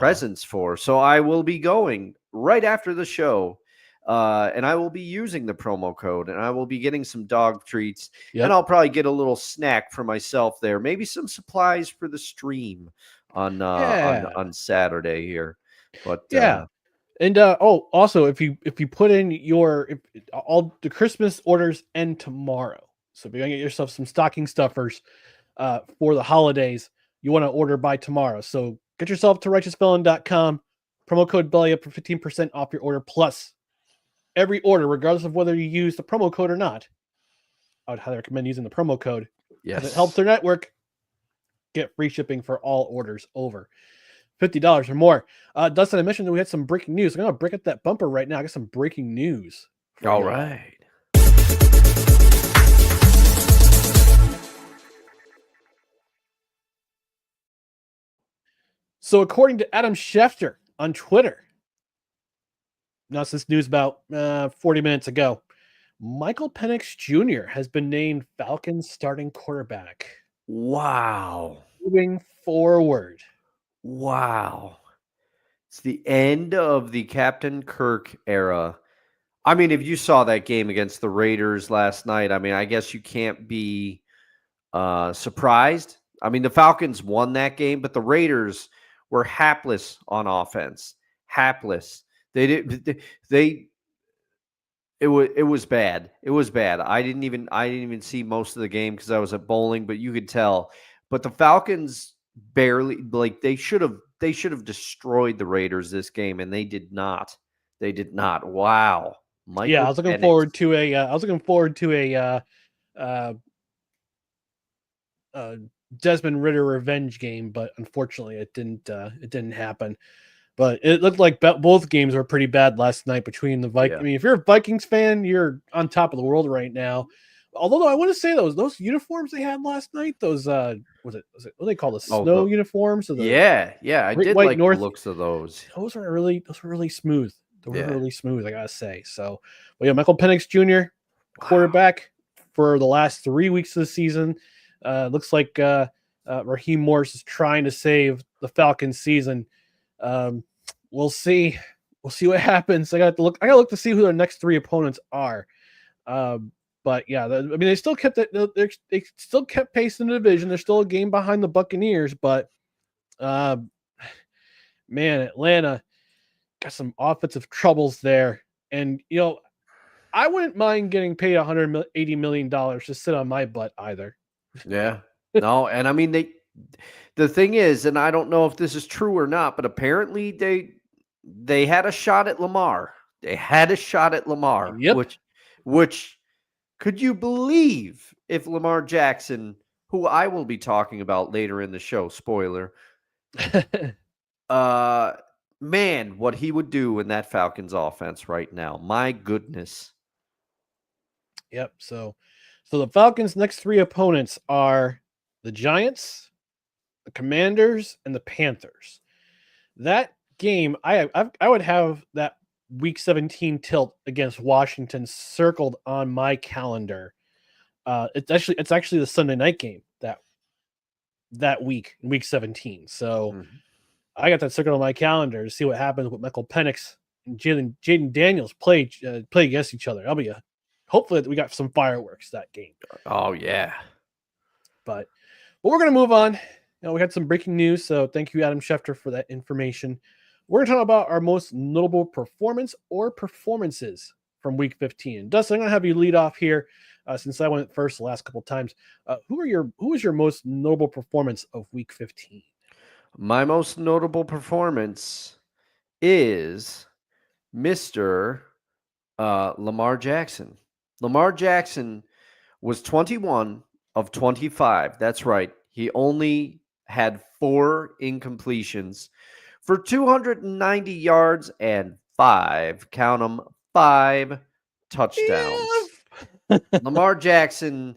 presents for. So I will be going right after the show. And I will be using the promo code, and I will be getting some dog treats, and I'll probably get a little snack for myself there. Maybe some supplies for the stream on Saturday here. But and also if you put in all the Christmas orders end tomorrow, so if you're gonna get yourself some stocking stuffers for the holidays, you want to order by tomorrow. So get yourself to righteousfelon.com, promo code BELLYUP for 15% off your order. Plus, every order, regardless of whether you use the promo code or not, I would highly recommend using the promo code because it helps their network get free shipping for all orders over $50 or more. Dustin, I mentioned that we had some breaking news. I'm going to break up that bumper right now. I got some breaking news. All right. So according to Adam Schefter on Twitter, now this news about 40 minutes ago, Michael Penix Jr. has been named Falcons starting quarterback. Wow. Moving forward. Wow. It's the end of the Captain Kirk era. I mean, if you saw that game against the Raiders last night, I mean, I guess you can't be surprised. I mean, the Falcons won that game, but the Raiders were hapless on offense. Hapless. It was bad. It was bad. I didn't even see most of the game because I was at bowling, but you could tell. But the Falcons barely, like, they should have destroyed the Raiders this game, and they did not. They did not. Wow. Michael I was looking Penix. forward to a Desmond Ridder revenge game, but unfortunately it didn't happen. But it looked like both games were pretty bad last night between the Vikings. Yeah. I mean, if you're a Vikings fan, you're on top of the world right now. Although I want to say those uniforms they had last night, those what do they call the snow uniforms? Or the I did like the looks of those. Those were really smooth. Those were really smooth, I gotta say. So, but yeah, Michael Penix Jr., quarterback for the last 3 weeks of the season. Looks like Raheem Morris is trying to save the Falcons season. We'll see. We'll see what happens. I got to look to see who their next 3 opponents are. But yeah, they still kept it. They still kept pace in the division. They're still a game behind the Buccaneers, but man, Atlanta got some offensive troubles there. And I wouldn't mind getting paid $180 million to sit on my butt either. Yeah. No, and I mean the thing is, and I don't know if this is true or not, but apparently they had a shot at Lamar. They had a shot at Lamar. Yep. Which could you believe if Lamar Jackson, who I will be talking about later in the show, spoiler, man, what he would do in that Falcons offense right now. My goodness. Yep. So the Falcons' next 3 opponents are the Giants, the Commanders, and the Panthers. That game, I would have that Week 17 tilt against Washington circled on my calendar. It's actually the Sunday night game that week, Week 17. So I got that circled on my calendar to see what happens with Michael Penix and Jaden Daniels play against each other. Hopefully we got some fireworks that game. Oh yeah. But we're going to move on. We had some breaking news, so thank you, Adam Schefter, for that information. We're going to talk about our most notable performance or performances from Week 15. Dustin, I'm going to have you lead off here since I went first the last couple of times. Who was your most notable performance of Week 15? My most notable performance is Mr. Lamar Jackson. Lamar Jackson was 21 of 25. That's right. He only had 4 incompletions for 290 yards and 5 touchdowns. Lamar Jackson,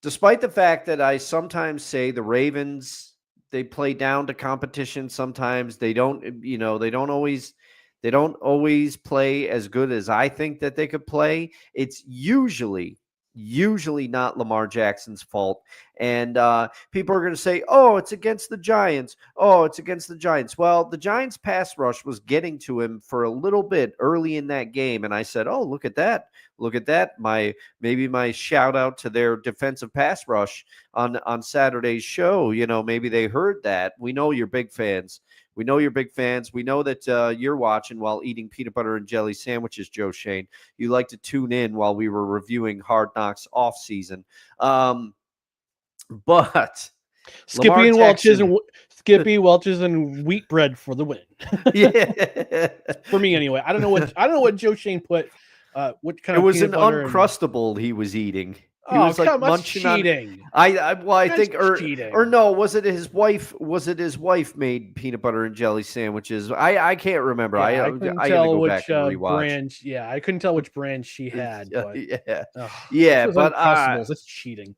despite the fact that I sometimes say the Ravens, they play down to competition. Sometimes they don't always play as good as I think that they could play. It's usually not Lamar Jackson's fault. And people are going to say, oh, it's against the Giants. Oh, it's against the Giants. Well, the Giants pass rush was getting to him for a little bit early in that game. And I said, oh, look at that. Look at that. Maybe my shout out to their defensive pass rush on Saturday's show. Maybe they heard that. We know you're big fans. We know you're big fans. We know that you're watching while eating peanut butter and jelly sandwiches, Joe Shane. You like to tune in while we were reviewing Hard Knocks off season. But Skippy and Welch's Jackson. and Skippy, Welch's, and wheat bread for the win. Yeah. For me, anyway. I don't know what Joe Shane put. What kind It of was peanut an butter and Uncrustable he was eating. He oh was like come, that's munching on. cheating. I That's think, cheating. or no, was it his wife? Was it his wife made peanut butter and jelly sandwiches? I can't remember. Yeah, I couldn't I gotta tell go which back and rewatch. brand. Yeah, I couldn't tell which brand she had, but Yeah, ugh, yeah, this was but Uncrustables. It's cheating.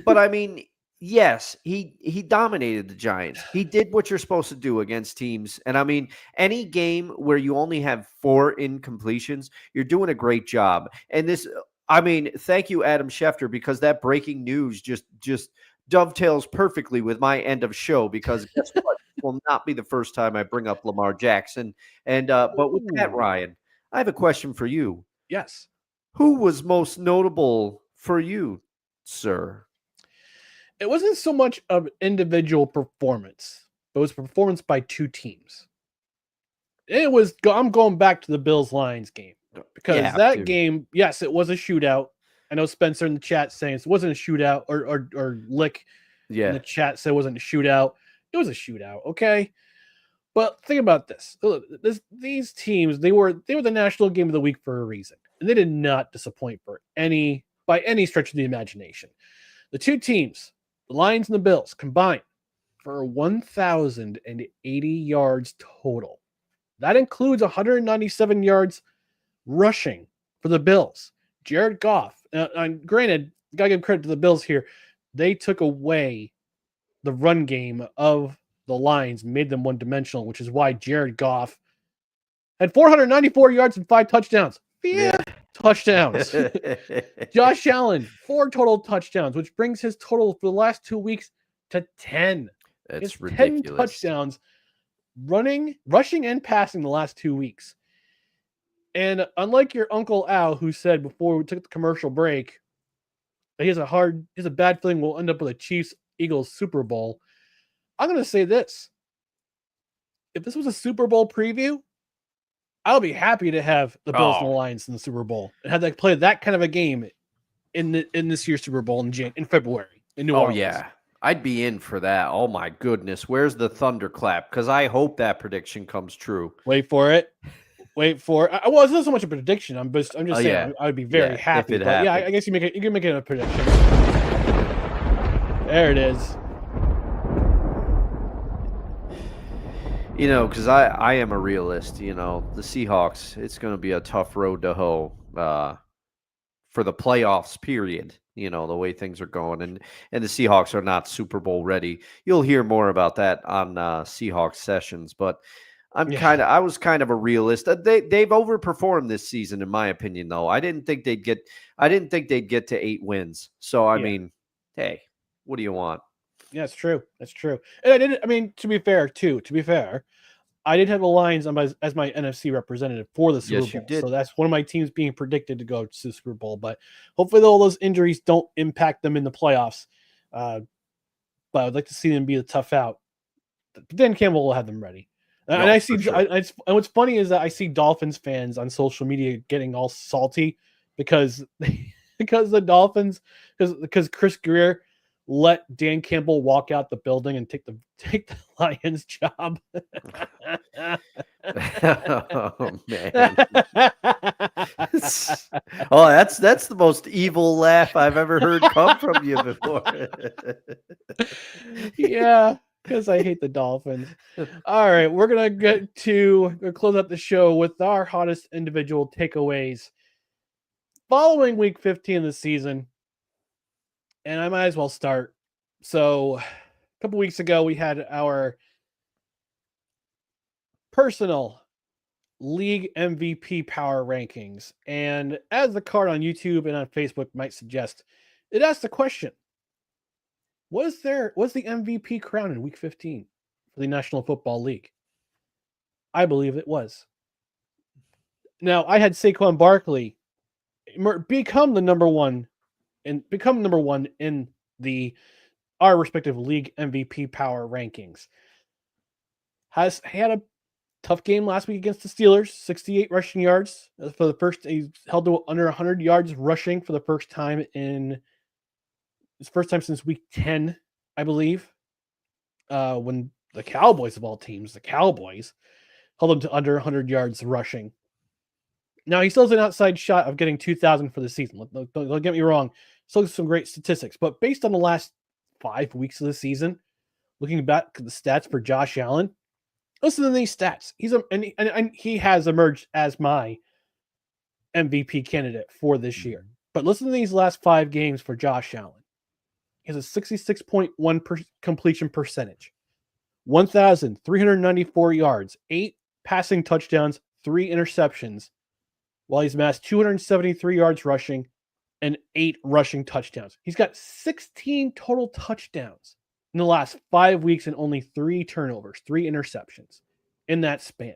I mean, yes, he dominated the Giants. He did what you're supposed to do against teams. And I mean, any game where you only have 4 incompletions, you're doing a great job. And this, I mean, thank you, Adam Schefter, because that breaking news just dovetails perfectly with my end of show. Because guess what? It will not be the first time I bring up Lamar Jackson. And but with that, Ooh. Ryan, I have a question for you. Yes. Who was most notable for you, sir? It wasn't so much of individual performance, but it was performance by 2 teams. I'm going back to the Bills-Lions game because that game, yes, it was a shootout. I know Spencer in the chat saying it wasn't a shootout, or Lick in the chat said it wasn't a shootout. It was a shootout, okay? But think about this. These teams, they were the national game of the week for a reason, and they did not disappoint by any stretch of the imagination. The 2 teams, the Lions and the Bills, combined for 1,080 yards total. That includes 197 yards rushing for the Bills. Jared Goff, granted, gotta give credit to the Bills here. They took away the run game of the Lions, made them one-dimensional, which is why Jared Goff had 494 yards and 5 touchdowns. Touchdowns. Josh Allen, 4 total touchdowns, which brings his total for the last 2 weeks to 10. That's ridiculous. 10 touchdowns, rushing and passing the last 2 weeks. And unlike your Uncle Al, who said before we took the commercial break, that he has a bad feeling we'll end up with a Chiefs-Eagles Super Bowl, I'm going to say this. If this was a Super Bowl preview, I'll be happy to have the Bills and the Lions in the Super Bowl and have them play that kind of a game in this year's Super Bowl in February in New Orleans. Yeah. I'd be in for that. Oh my goodness. Where's the thunderclap? Because I hope that prediction comes true. Wait for it. Well, it's not so much a prediction. I'm just saying I would be very happy. But yeah, I guess you can make it a prediction. There it is. You know, because I am a realist. You know, the Seahawks, it's going to be a tough road to hoe for the playoffs, period. You know, the way things are going. And the Seahawks are not Super Bowl ready. You'll hear more about that on Seahawks sessions. But I was kind of a realist. They've overperformed this season, in my opinion, though. I didn't think they'd get to 8 wins. So, I mean, hey, what do you want? Yeah, it's true. That's true. And to be fair, I did have the Lions as my NFC representative for the Super Bowl. You did. So that's one of my teams being predicted to go to the Super Bowl. But hopefully all those injuries don't impact them in the playoffs. But I'd like to see them be a tough out. But Dan Campbell will have them ready. And I see, and what's funny is that I see Dolphins fans on social media getting all salty because the Dolphins, because Chris Greer let Dan Campbell walk out the building and take the Lions job. Oh man. Oh, that's the most evil laugh I've ever heard come from you before. Yeah, because I hate the Dolphins. All right, we're gonna close up the show with our hottest individual takeaways following week 15 of the season. And I might as well start. So, a couple weeks ago, we had our personal league MVP power rankings. And as the card on YouTube and on Facebook might suggest, it asked the question, was the MVP crown in week 15 for the National Football League? I believe it was. Now, I had Saquon Barkley become number one in our respective league MVP power rankings. He had a tough game last week against the Steelers, 68 rushing yards for the first. He held to under 100 yards rushing for the first time since week 10, I believe. when the Cowboys of all teams, the Cowboys, held him to under 100 yards rushing. Now, he still has an outside shot of getting 2,000 for the season. Don't get me wrong. Still some great statistics. But based on the last 5 weeks of the season, looking back at the stats for Josh Allen, listen to these stats. He has emerged as my MVP candidate for this year. But listen to these last 5 games for Josh Allen. He has a 66.1% completion percentage, 1,394 yards, 8 passing touchdowns, 3 interceptions, while he's amassed 273 yards rushing and 8 rushing touchdowns. He's got 16 total touchdowns in the last 5 weeks and only 3 turnovers, 3 interceptions in that span.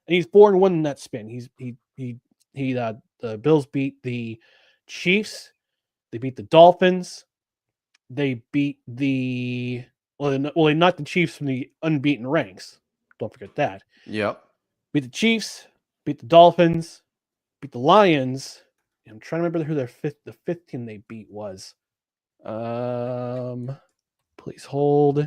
And he's 4-1 in that span. The Bills beat the Chiefs. They beat the Dolphins. They beat they knocked the Chiefs from the unbeaten ranks. Don't forget that. Yep. Beat the Chiefs, beat the Dolphins, beat the Lions. I'm trying to remember who the fifth team they beat was. Please hold.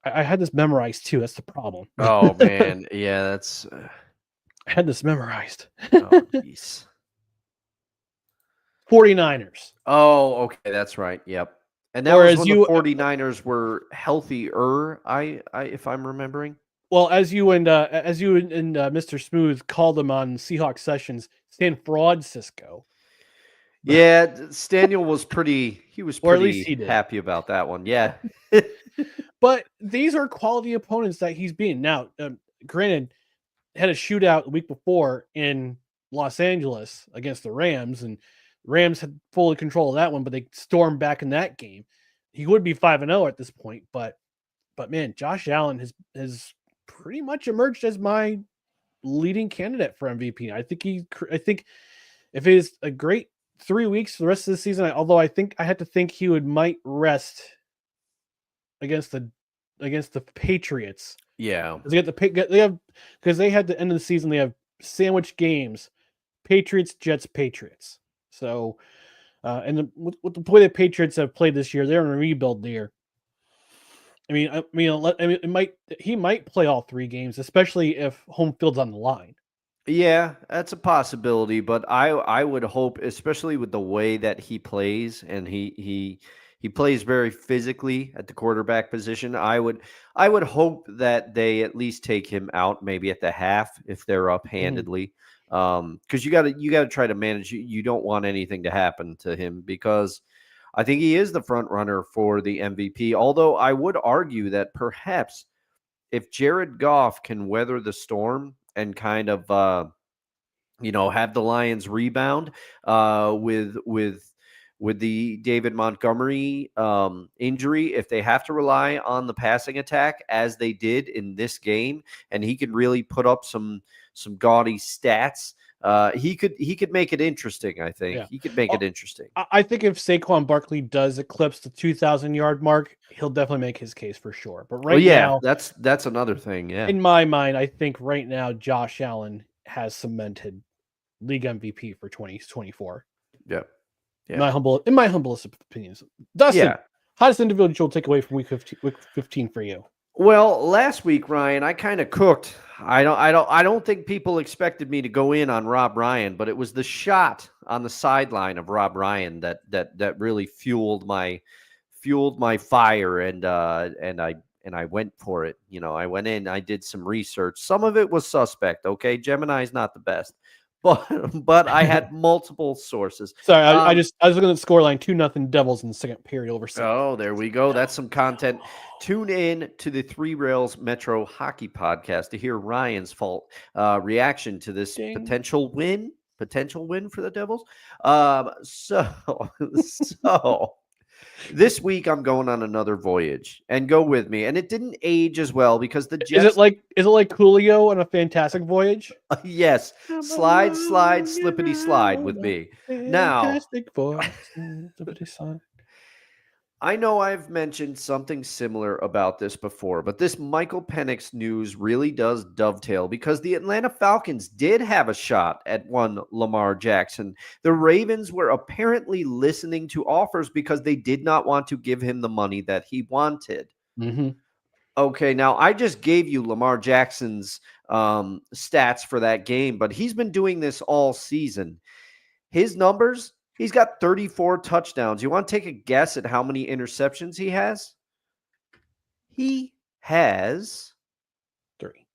I had this memorized too. That's the problem. Oh man, yeah, that's. I had this memorized. Oh jeez. 49ers. Oh, okay, that's right. Yep. And that was when the 49ers were healthier, if I'm remembering. Well, as you and Mr. Smooth called him on Seahawks sessions, San Francisco. Yeah, Staniel was pretty happy about that one. Yeah. But these are quality opponents that he's beaten. Now, granted, had a shootout the week before in Los Angeles against the Rams, and Rams had fully control of that one, but they stormed back in that game. He would be 5-0 at this point, but man, Josh Allen has pretty much emerged as my leading candidate for MVP. I think if it is a great 3 weeks for the rest of the season, although I think I had to think he might rest against the Patriots. Yeah, because they had the end of the season. They have sandwich games: Patriots, Jets, Patriots. So, with the way the Patriots have played this year, they're in a rebuild year. He might play all 3 games, especially if home field's on the line. Yeah, that's a possibility, but I would hope, especially with the way that he plays, and he plays very physically at the quarterback position. I would hope that they at least take him out maybe at the half if they're up handedly. Because you got to try to manage. You don't want anything to happen to him, because I think he is the front runner for the MVP. Although I would argue that perhaps if Jared Goff can weather the storm and kind of have the Lions rebound with the David Montgomery injury, if they have to rely on the passing attack as they did in this game, and he could really put up some gaudy stats, he could make it interesting. I think he could make it interesting. I think if Saquon Barkley does eclipse the 2,000-yard mark, he'll definitely make his case for sure. But now, that's another thing. Yeah, in my mind, I think right now Josh Allen has cemented league MVP for 2024. Yeah. In my humblest opinions. Dustin, hottest individual takeaway from week 15 for you? Well, last week, Ryan, I kind of cooked. I don't think people expected me to go in on Rob Ryan, but it was the shot on the sideline of Rob Ryan that really fueled my fire, and I went for it. I went in, I did some research. Some of it was suspect. Okay, Gemini's not the best. But I had multiple sources. Sorry, I was looking at the scoreline, 2-0 Devils in the second period over. Oh, there we go. That's some content. Tune in to the 3 Rails Metro Hockey Podcast to hear Ryan's reaction to this potential win for the Devils. So this week I'm going on another voyage, and go with me. And it didn't age as well because the Jets. Is it like Julio on a Fantastic Voyage? Yes. Slide, slippity slide with me. Now, Fantastic Voyage. I know I've mentioned something similar about this before, but this Michael Penix news really does dovetail because the Atlanta Falcons did have a shot at one Lamar Jackson. The Ravens were apparently listening to offers because they did not want to give him the money that he wanted. Mm-hmm. Okay, now I just gave you Lamar Jackson's stats for that game, but he's been doing this all season. His numbers, he's got 34 touchdowns. You want to take a guess at how many interceptions he has? He has 3.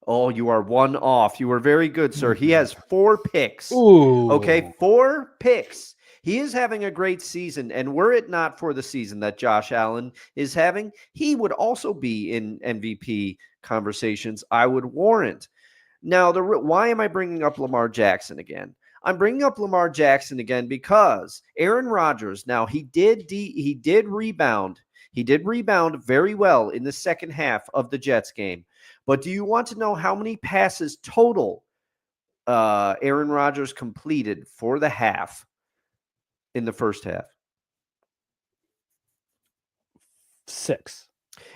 Oh, you are one off. You were very good, sir. He has 4 picks. Ooh. Okay, 4 picks. He is having a great season, and were it not for the season that Josh Allen is having, he would also be in MVP conversations, I would warrant. Now, why am I bringing up Lamar Jackson again? I'm bringing up Lamar Jackson again because Aaron Rodgers, now he did rebound. He did rebound very well in the second half of the Jets game. But do you want to know how many passes total Aaron Rodgers completed for the half in the first half? 6.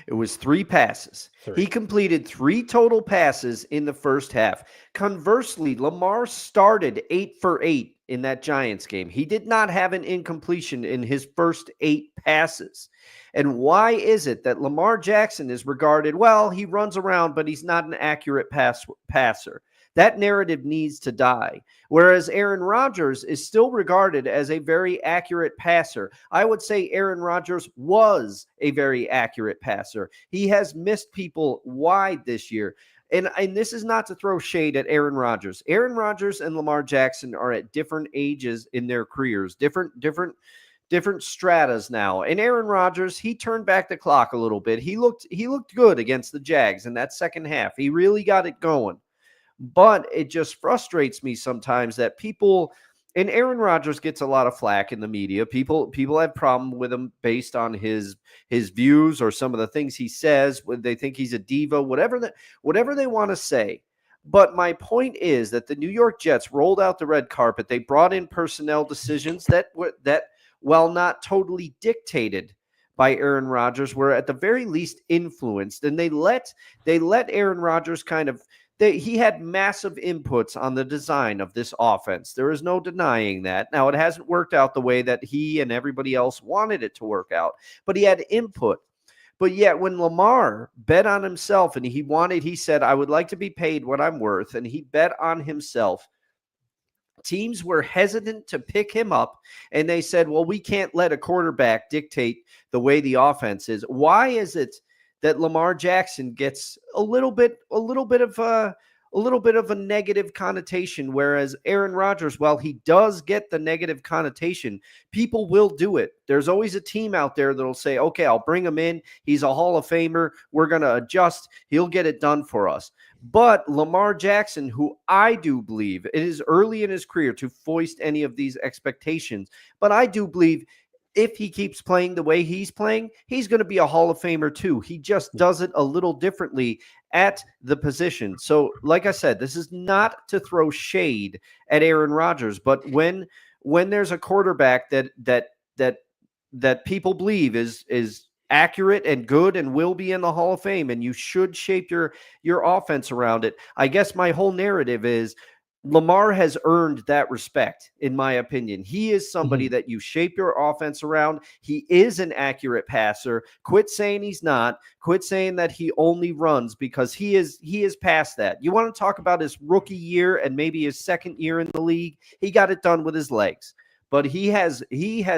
It was 3 passes. 3. He completed 3 total passes in the first half. Conversely, Lamar started 8 for 8 in that Giants game. He did not have an incompletion in his first 8 passes. And why is it that Lamar Jackson is regarded, well, he runs around, but he's not an accurate passer? That narrative needs to die. Whereas Aaron Rodgers is still regarded as a very accurate passer. I would say Aaron Rodgers was a very accurate passer. He has missed people wide this year. And this is not to throw shade at Aaron Rodgers. Aaron Rodgers and Lamar Jackson are at different ages in their careers, different stratas now. And Aaron Rodgers, he turned back the clock a little bit. He looked good against the Jags in that second half. He really got it going. But it just frustrates me sometimes that people, and Aaron Rodgers gets a lot of flack in the media. People have problem with him based on his views or some of the things he says. They think he's a diva, whatever they want to say. But my point is that the New York Jets rolled out the red carpet. They brought in personnel decisions that while not totally dictated by Aaron Rodgers, were at the very least influenced, and they let Aaron Rodgers kind of. He had massive inputs on the design of this offense. There is no denying that. Now, it hasn't worked out the way that he and everybody else wanted it to work out, but he had input. But yet when Lamar bet on himself and he said, I would like to be paid what I'm worth, and he bet on himself, teams were hesitant to pick him up, and they said, well, we can't let a quarterback dictate the way the offense is. Why is it that Lamar Jackson gets a little bit of a negative connotation, whereas Aaron Rodgers, while he does get the negative connotation, people will do it. There's always a team out there that'll say, okay, I'll bring him in. He's a Hall of Famer. We're going to adjust. He'll get it done for us. But Lamar Jackson, who I do believe it is early in his career to foist any of these expectations, but I do believe if he keeps playing the way he's playing, he's going to be a Hall of Famer too. He just does it a little differently at the position. So, like I said, this is not to throw shade at Aaron Rodgers, but when there's a quarterback that people believe is accurate and good and will be in the Hall of Fame, and you should shape your offense around it. I guess my whole narrative is Lamar has earned that respect, in my opinion. He is somebody that you shape your offense around. He is an accurate passer. Quit saying he's not. Quit saying that he only runs, because he is past that. You want to talk about his rookie year and maybe his second year in the league? He got it done with his legs. But he has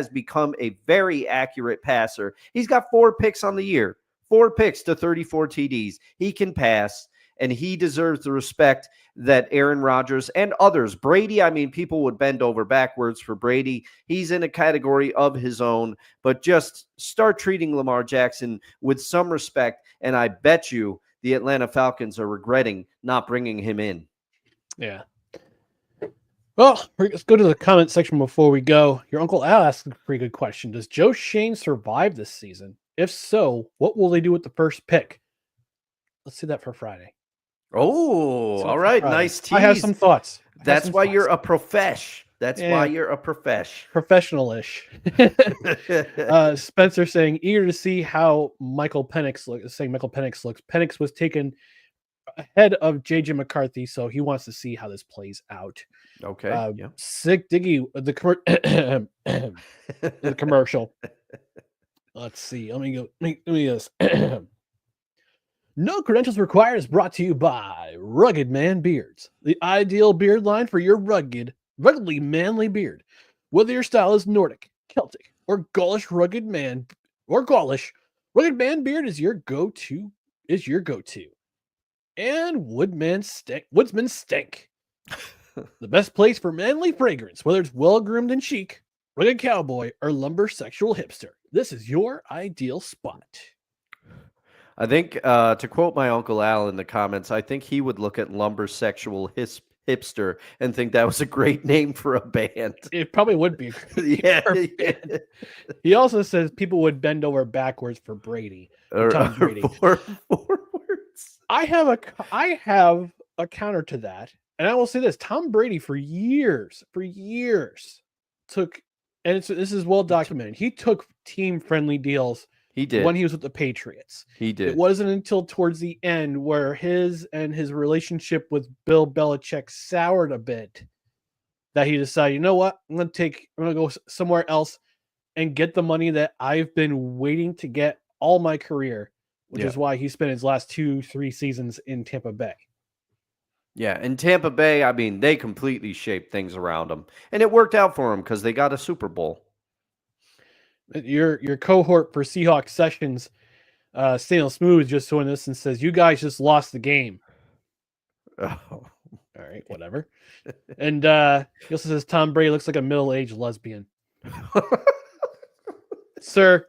become a very accurate passer. He's got 4 picks on the year, 4 picks to 34 TDs. He can pass, and he deserves the respect that Aaron Rodgers and others. Brady, I mean, people would bend over backwards for Brady. He's in a category of his own, but just start treating Lamar Jackson with some respect, and I bet you the Atlanta Falcons are regretting not bringing him in. Yeah. Well, let's go to the comment section before we go. Your Uncle Al asked a pretty good question. Does Joe Shane survive this season? If so, what will they do with the first pick? Let's see that for Friday. Oh, all right. Nice tease. I have some thoughts. That's why you're a profesh. That's why you're a professional-ish. Spencer saying, eager to see how Michael Penix looks. Saying Michael Penix looks. Penix was taken ahead of JJ McCarthy, so he wants to see how this plays out. Okay. Sick Diggy, the commercial. Let's see. Let me go. Let me this. No credentials required is brought to you by Rugged Man Beards, the ideal beard line for your ruggedly manly beard. Whether your style is Nordic, Celtic, or Gaulish, Rugged Man Beard is your go-to. And Woodsman Stink. The best place for manly fragrance, whether it's well-groomed and chic, rugged cowboy, or lumber sexual hipster. This is your ideal spot. I think, to quote my Uncle Al in the comments, I think he would look at lumber sexual hipster and think that was a great name for a band. It probably would be. Yeah. He also says people would bend over backwards for Brady. Tom Brady. Forwards. I have a counter to that. And I will say this, Tom Brady for years took, and this is well documented, he took team-friendly deals. He did. When he was with the Patriots. He did. It wasn't until towards the end where his relationship with Bill Belichick soured a bit that he decided, you know what, I'm going to go somewhere else and get the money that I've been waiting to get all my career, which is why he spent his last 2-3 seasons in Tampa Bay. Yeah, in Tampa Bay, I mean, they completely shaped things around him. And it worked out for him because they got a Super Bowl. Your cohort for Seahawks Sessions, Stale Smooth, just doing this and says, you guys just lost the game. Oh. All right, whatever. And he also says Tom Brady looks like a middle-aged lesbian. Sir,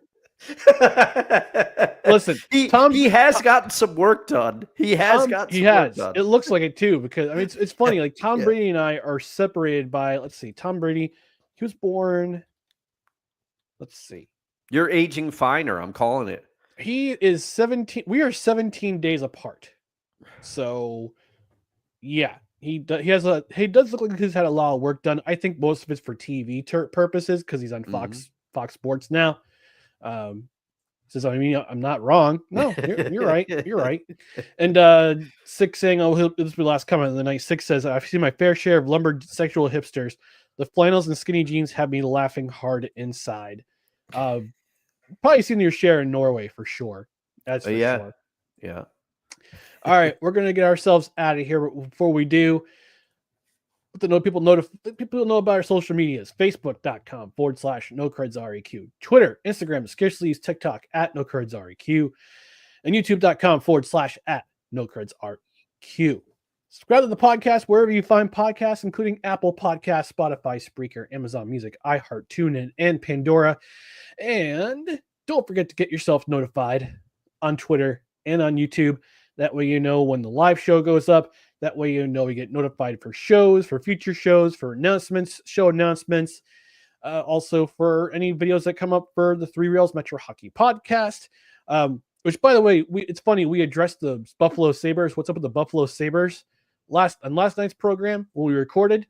listen, he has gotten some work done. He has. It looks like it too, because I mean it's funny. Like Tom Brady and I are separated by, let's see, Tom Brady, he was born. Let's see. You're aging finer. I'm calling it. He is 17. We are 17 days apart. So, yeah, he does look like he's had a lot of work done. I think most of it's for TV purposes because he's on Fox Sports now. Says, I mean, I'm not wrong. No, you're right. You're right. And Six saying, this will be the last comment of the night. Six says, I've seen my fair share of lumber sexual hipsters. The flannels and skinny jeans have me laughing hard inside. Probably seen your share in Norway for sure. That's for sure. Yeah. All right, we're gonna get ourselves out of here. But before we do, people know about our social medias: Facebook.com/NoCredsREQ, Twitter, Instagram, Scarcely TikTok @NoCredsREQ, and YouTube.com/@NoCredsREQ. Subscribe to the podcast wherever you find podcasts, including Apple Podcasts, Spotify, Spreaker, Amazon Music, iHeart, TuneIn, and Pandora. And don't forget to get yourself notified on Twitter and on YouTube. That way you know when the live show goes up. That way you know you get notified for shows, for future shows, for announcements, show announcements. Also for any videos that come up for the Three Rails Metro Hockey Podcast. Which, by the way, it's funny. We addressed the Buffalo Sabres. What's up with the Buffalo Sabres? Last night's program when we recorded,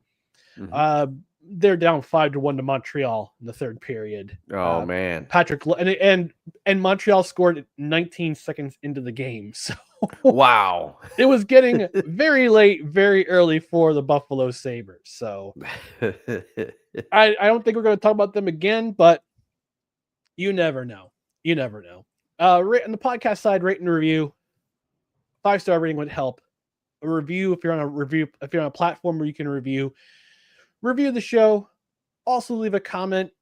they're down 5-1 to Montreal in the third period. Oh man, Patrick and Montreal scored 19 seconds into the game. So wow, it was getting very late, very early for the Buffalo Sabres. So I don't think we're going to talk about them again, but you never know. You never know. On the podcast side, rate and review. 5-star rating would help. A review if you're on a platform where you can review the show. Also leave a comment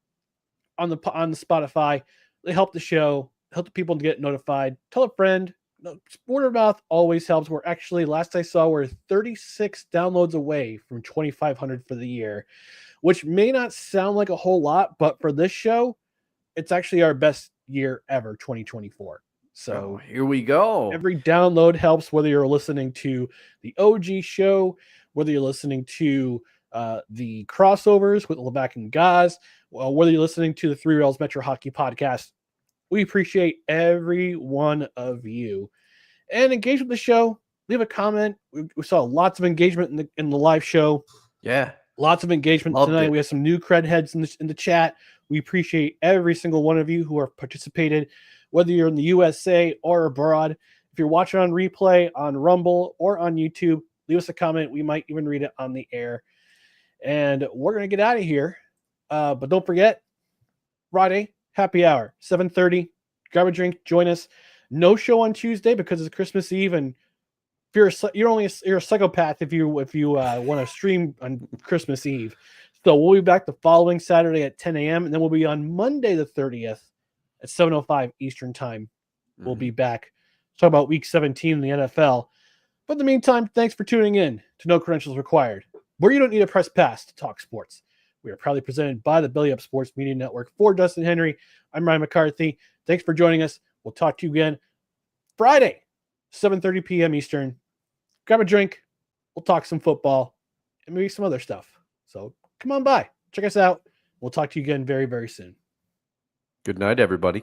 on the Spotify. They help the show, help the people to get notified. Tell a friend. Word of mouth always helps. We're actually, last I saw, we're 36 downloads away from 2,500 for the year, which may not sound like a whole lot, but for this show, it's actually our best year ever, 2024. So here we go. Every download helps, whether you're listening to the OG show, whether you're listening to the crossovers with Levac and Gaz, whether you're listening to the Three Rails Metro Hockey Podcast. We appreciate every one of you. And engage with the show. Leave a comment. We saw lots of engagement in the live show. Yeah. Lots of engagement Loved tonight. it. We have some new cred heads in the chat. We appreciate every single one of you who have participated, whether you're in the USA or abroad. If you're watching on replay on Rumble or on YouTube, leave us a comment. We might even read it on the air. And we're going to get out of here. But don't forget, Friday, happy hour, 7:30. Grab a drink, join us. No show on Tuesday because it's Christmas Eve, and if you're a psychopath if you want to stream on Christmas Eve. So we'll be back the following Saturday at 10 a.m. and then we'll be on Monday the 30th at 7:05 Eastern Time. We'll be back talk about Week 17 in the NFL. But in the meantime, thanks for tuning in to No Credentials Required, where you don't need a press pass to talk sports. We are proudly presented by the Belly Up Sports Media Network. For Dustin Henry, I'm Ryan McCarthy. Thanks for joining us. We'll talk to you again Friday, 7:30 p.m. Eastern. Grab a drink. We'll talk some football and maybe some other stuff. So come on by. Check us out. We'll talk to you again very, very soon. Good night, everybody.